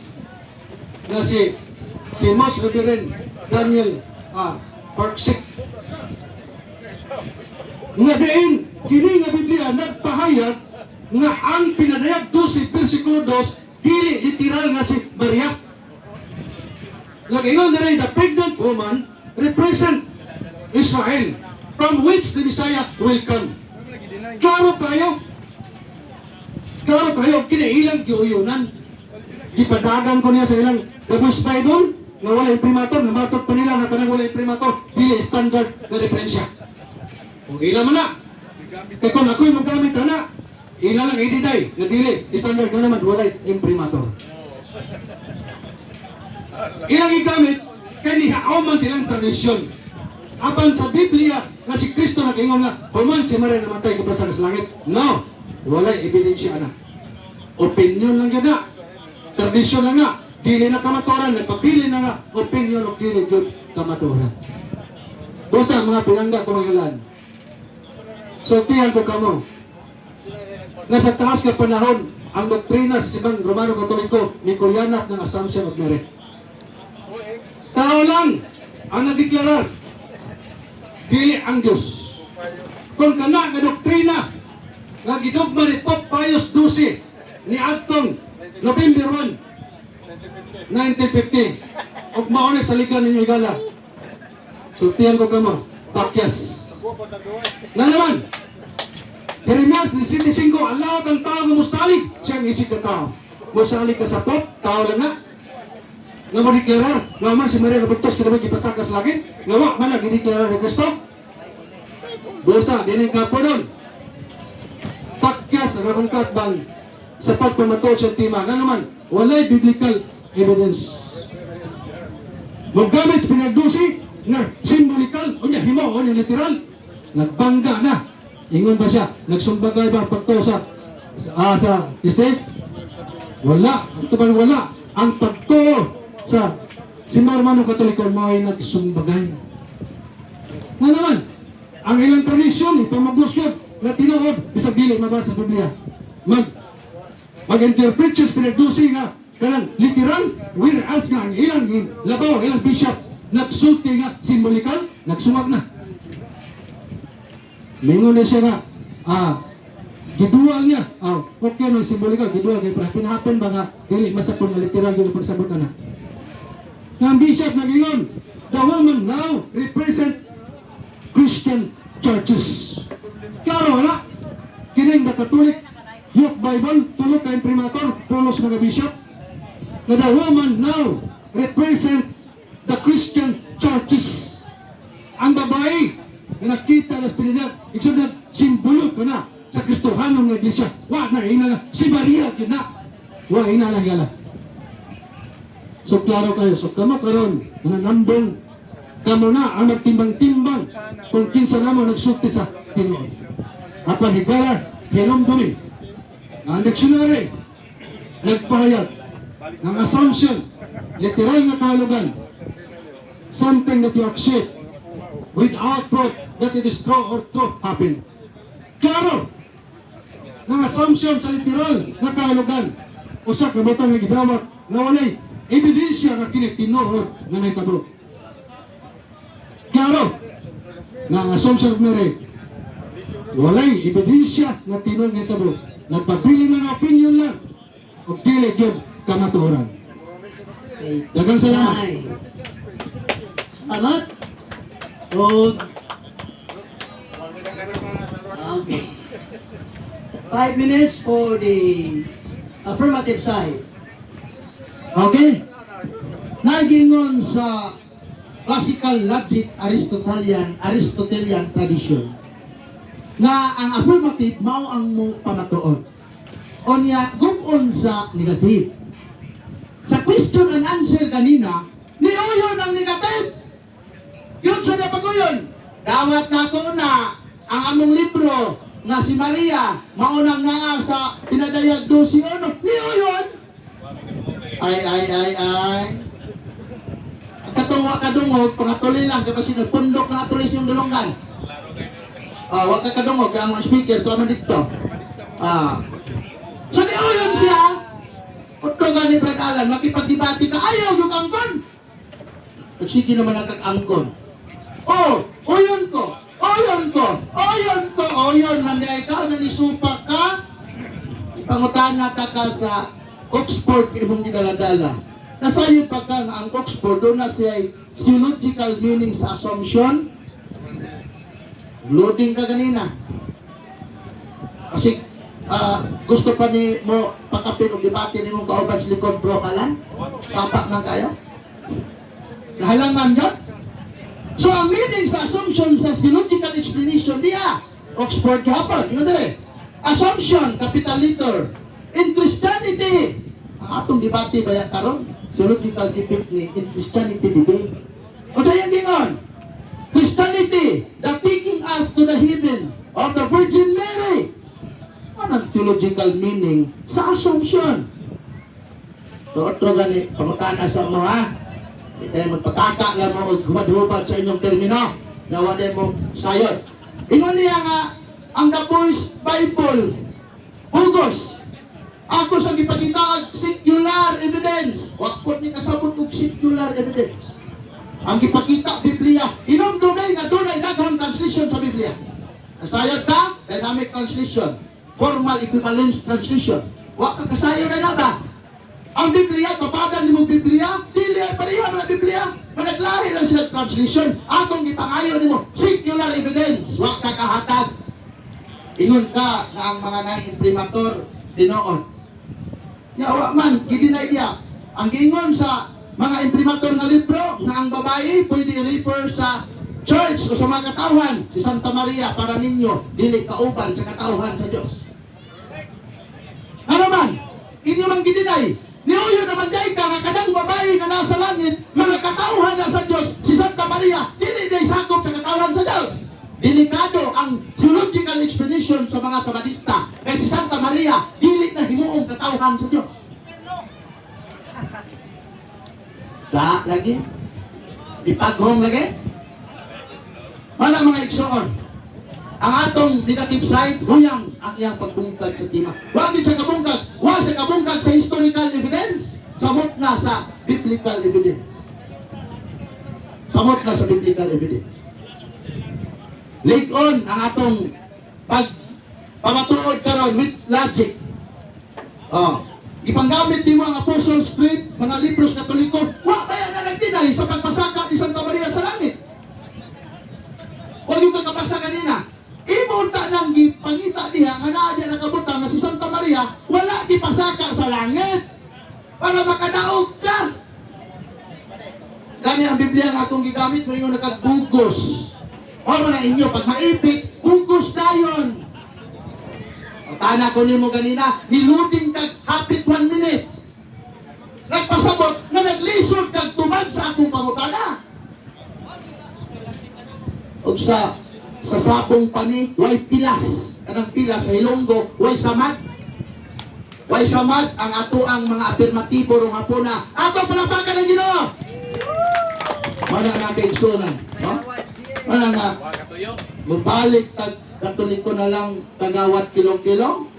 na si Most Reverend Daniel Parksik. Nga diin, kini nga Biblia nagpahayag nga ang pinadayag 12 versikulo 2 dili literal nga si Maria. Nag-ingon na rin, the pregnant woman represent Israel, from which the Messiah will come. Klaro kayo. Klaro kayo, kinailang giuyunan. Gipadagan ko niya sa ilang Dabos Bible, na wala imprimatur, namatot pa nila na kanang wala imprimatur, dili standard na referensya. O ila man na. Kaya kung ako'y magamit na, ila lang ididay, na dili, standard na naman, wala imprimatur. Ilang igamit, kaya nihaaw man silang tradisyon. Apan sa Biblia, na si Kristo nag-ingon nga, human si Maria namatay kapasa sa langit. No, walay ebidensya na. Opinion lang yan na. Tradisyon lang na. Dili na kamaturan, nagpapili na nga. Opinion o dili yun kamaturan. Busa mga pinangga ko magalan. Sultihan ko kamo. Nasa taas ka panahon, ang doktrina sa Sibang Romano Katoliko, ni Kuyanap ng Assumption of Merit. Tao lang ang nagdeklarar, dili ang Diyos. Kung kana nga doktrina nga gidugma ni Pope Pius XII ni Adtong November 1, 1950, ug mauna sa likan ninyo igala. Sultihan ko kamo, pakyas. Na naman, Jeremias 15, alaw ang tao nga musalig, siya ang isip ng tao. Musalig ka sa Pope, tao lang na. Nga mo deklarar, nga man si Maria Nabuntos kinaman ipasaka sa langit, nga wa man nag-deklarar ni Kristo. Dosa, dining kapo nun. Pakyas, ang katbang sa pagpamatod sa tima. Nga naman, walay biblical evidence. Maggamit sa pinagdusi na symbolikal, o niya, himo, o niya, literal. Nagbangga na. Ingon ba siya? Nagsumbagay ba ang pagto sa state? Wala. Ito ba wala? Ang pagto sa Simbang Romano Katoliko mo ay nagsumbagay. Nga naman, ang ilang tradisyon, ipamagusyod, na tinuod, bisag dili mabasa sa Biblia. Mag-interpret siya sa pinagdusi nga, kanang literal, whereas nga ang ilang labaw, ilang bishop, nagsulti nga, simbolikal, nagsumag na. Mingon na siya nga, gidual niya, okay no, simbolikal, gidual, kaya pinahapin ba nga, dili masapon nga literal, yung pagsabot na. Nga ang bishop nag-ingon, the woman now represent Christian churches. Klaro na, kining the Catholic Youth Bible, tulog ka imprimator, pulos mga bishop, na the woman now represent the Christian churches. Ang babae, na nakita na Espiritu, iksunod, simbolo ka na sa Kristohanong nga iglesia. Wa na, ina na, si Maria, yun na. Wa, ina na, gala. So, klaro kayo. So, kamo karon nanambong, kamo na ang nagtimbang-timbang kung kinsa na mo nagsulti sa Pinoon. Apan higala, hinumdumi. Ang dictionary, nagpahayag ng assumption, literal na kahalugan, something that you accept without proof that it is true or true happen. Klaro, ng assumption sa literal na kahalugan, usa ka batang nga gidawat na walay ebidensya nga kini tinuod nga nahitabo. Klaro, ng assumption of merit, walay ebidensya nga tinuod nga nahitabo. Nagpapili ng opinion lang o dili gyud kamatuoran. Daghang salamat. Salamat. So, okay. 5 minutes for the affirmative side. Okay? Nagingon sa classical logic Aristotelian tradition na ang affirmative mao ang mong pamatuon. O niya, gupon sa negative. Sa question and answer kanina, niuyon ang negative. Yun sa napaguyon. Dawat na ko na ang among libro na si Maria, maunang nga sa pinadayag 12 ano, niuyon. Ay. Katungo kadungog, pangatuloy lang, kasi nagpundok na atulis yung dulungan. Wag ka kadungog, kaya ang speaker, tuwa man dito. So niuyon siya, Otto gani Brad Alan, makipagdebate ka, ayaw yung angkon. Sige naman ang kag-angkon. Uyon ko, manday ka, nanisupa ka, ipangutana ta ka sa Oxford, imong gidaladala. Nasayod pagka nga ang Oxford, doon na siya theological meaning sa assumption. Loading ka ganina. Kasi gusto pa ni mo pakapin o debate ni mong kauban sa likod bro kalan? Sapa man kayo? Nahalangan yun? So ang meaning sa assumption sa theological explanation niya, Oxford Japon, yun dali. Assumption, capital letter. In Christianity, ang atong debate ba yan karon? Theological debate ni in Christianity debate. O sa yung gingon, Christianity, the taking up to the heaven of the Virgin Mary. Anong theological meaning sa assumption? Otro gani, pamutana sa mo ha. Hindi tayo magpataka lang mo o gumad-hubad sa inyong termino. Nawa din mo sayot. Ingon niya nga, ang The Voice Bible, Hugos, ako sa gipakita secular evidence. Wakot ni kasabot og secular evidence. Ang gipakita Biblia, inomdumay nga doon ay daghang translation sa Biblia. Nasayod ka, dynamic translation. Formal equivalence translation. Wa ka kasayo na ba? Ang Biblia, kapadan ni mong Biblia, dili ay pareha na Biblia. Managlahi lang sila translation. Atong gipangayo ni mo, secular evidence. Wa ka kahatag. Ingon ka na ang mga na-imprimator dinoon. Yawa man, gidinay diya. Ang giingon sa mga imprimator na libro na ang babae pwede i-refer sa church o sa mga katauhan si Santa Maria para ninyo dili kauban sa katauhan sa Dios. Ano man? Inyo man gidinay. Niuyo naman dahil ka nga kadang babae nga nasa langit, mga katauhan na sa Diyos, si Santa Maria, dili na isakop sa katauhan sa Diyos. Delikado ang theological explanation sa mga Sabadista. Kaya si Santa Maria, dili na himuong katauhan sa Diyos. Lagi? Ipaghong lagi? Wala mga igsoon. Ang atong negative side, huyang ang iyang pagbungkag sa tima. Wagin sa kabungkag, wag sa kabungkag sa historical evidence, samot na sa biblical evidence. Samot na sa biblical evidence. Later on, ang atong pamatuod karon with logic. Ipanggamit din mo ang Apostles' Creed, mga libros katoliko, wa ba yan na nagtinay sa pagpasaka ni Santa Maria sa langit? Huwag yung kakabasa kanina. Imunta nang gipangita diha nga naa diya nakabutang nga si Santa Maria wala gipasaka sa langit para makadaog ka. Gani ang Biblia nga akong gigamit mo ingon nakagbugos. Oro na inyo pag maipit, bugos dayon. Tana ko nimo ganina, niluding kag hapit 1 minute. Nagpasabot nga naglisod kag tubag sa akong pangutana. Og sa sabong pani, way pilas. Kanang pilas sa Ilonggo, way samad. Way samad ang ato ang mga afirmatibo rong hapuna. Ato palapakan ang Ginoo. Wala nga kaigsunan, no? Wala nga. Mabalik tag Katoliko na lang tagawat kilong-kilong.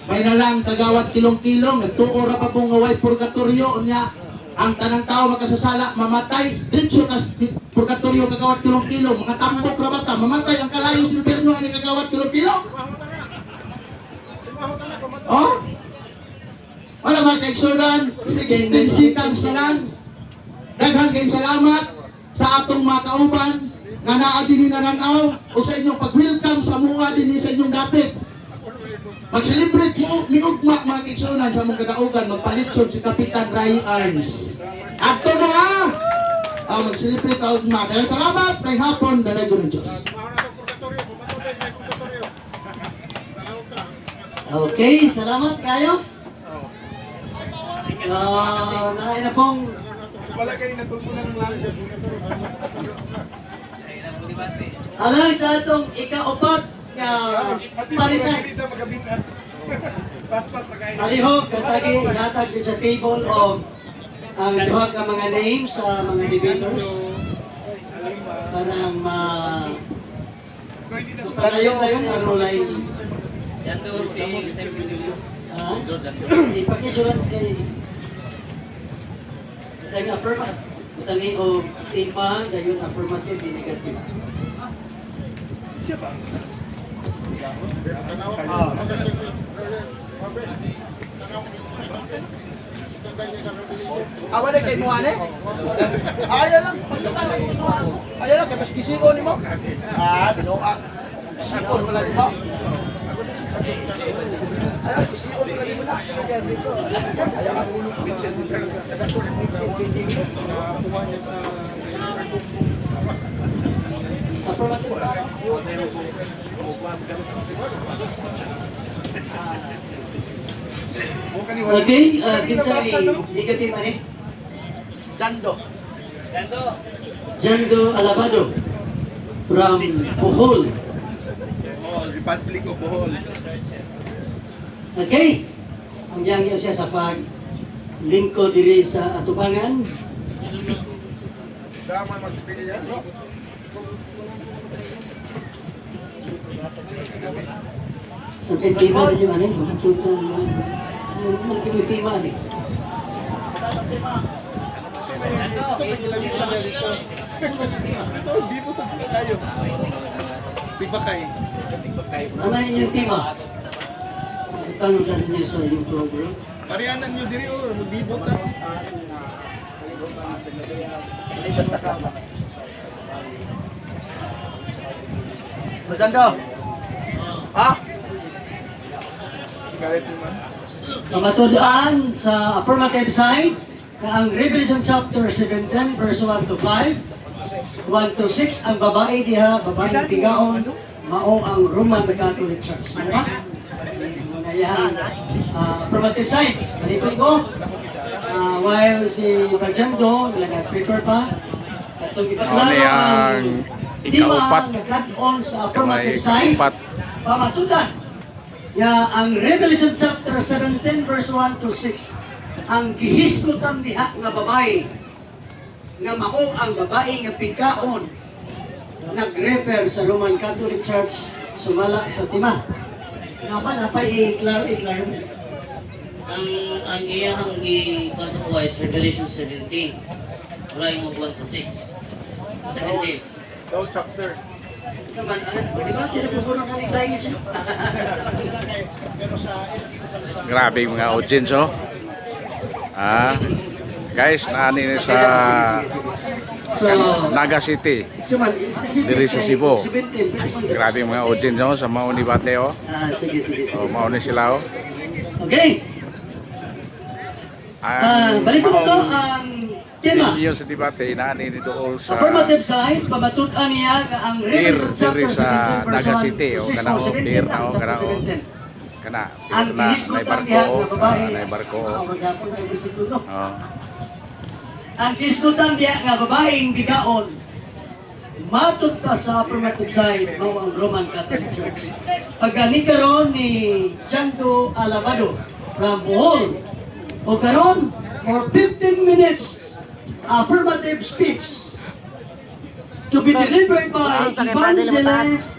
May na lang tagawat kilong-kilong, nagtuora pa pong way purgatorio niya. Ang tanang tao makasasala, mamatay. Dito sa purgatorio kagawat kilong-kilong. Mga tambok na bata, mamatay ang kalayo sa impyerno ay kagawat kilong-kilong. Oh? Wala mga kaigsunan, 16 seconds na lang. Daghang kayong salamat sa atong mga kauban nga naa din nananaw o sa inyong pag-welcome sa mua din sa inyong dapit. Mag-celebrate mo, miugma mga kaigsunan sa mga kadaugan, magpalitson si Kapitan Ray Arns. Ato mo ha! Mag-celebrate ang ugma. Kaya salamat, may hapon, dalay ko ng Diyos. Okay, salamat kayo. Naay na pong Wala kayo natulpunan ng langit. alang sa atong ika-upat nga parisan. Alihog, katagi, ihatag din sa table o ang duha ka mga names sa mga debaters para palayon-layon ang rulay. Ipakisulat kay Itang affirmative, itang o timpa, dayon affirmative, di negative. Siya ba? Awa na kay Muane? Ayaw lang, pagkakala lang. Ayaw lang, kay mas kisigon ni mo. Binuang. Kisigon pala di ba? Ayaw, kisigon pala di mo na. Ayaw ang ulo ko sa Okay, kinsa ni ikatima ni? Jando. Jando Alabado from Bohol. Republic of Bohol. Okay. Ang yangya siya sa pag lingkod diri sa atubangan. Sama masipili yan. Sa tima din yung ano, magtutan mo. Magkitima ni. Ito, bibo sa tayo. Tibakay. Ano yung tima? Tanong sa niya sa yung program. Parianan nyo diri o, magbibo ta. Masando. Ha? Kamatudaan sa affirmative side na ang Revelation chapter 17 verse 1 to 5, 1 to 6, ang babae diha, babaeng tigaon, mao ang Roman Catholic Church. Ano ba? Ayan, affirmative side. Balikin ko. While si Bajando, nag-prepare pa, itong ipaklaro ang ikaupat. nag-on sa Kamay affirmative side, ikaupat. pamatudan. Ya, ang Revelation chapter 17 verse 1 to 6, ang gihisgutan diha nga babae nga mao ang babae nga pigkaon nag-refer sa Roman Catholic Church sumala sa tima. Nga ba napay i-klaro. Ang iyahang gipasa ko is Revelation 17. Wala yung 1 to 6. 17. No chapter. Saman, di ba? Tinapupuro ka nila yung siya. Grabe yung mga audience, oh. Guys, naani ni sa So, Naga City. suman, specific Diri sa kay Cebu. 17. Grabe yung mga audience, oh, sa Mauni Bate, oh. Sige. Oh, Mauni sila, oh. Okay. Balik ko to ang tema. Yun sa debate, naani ni doon sa Affirmative side, pamatudan niya nga ang Revelation Diri chapter sa 17 verse Naga 1 City, to o 6, kana, o, 17 Pier na, na, o, chapter kana, o. 17. Kana, Ang na gihisgutan barko, niya oh. nga babae, Na barko, oh. magapon na yung bersikulo. Oh. Ang gihisgutan niya nga babaeng bigaon, matod pa sa affirmative side, mao ang Roman Catholic Church. Pagkani karon ni Jando Alabado from Bohol, o karon for 15 minutes affirmative speech to be delivered by Evangelist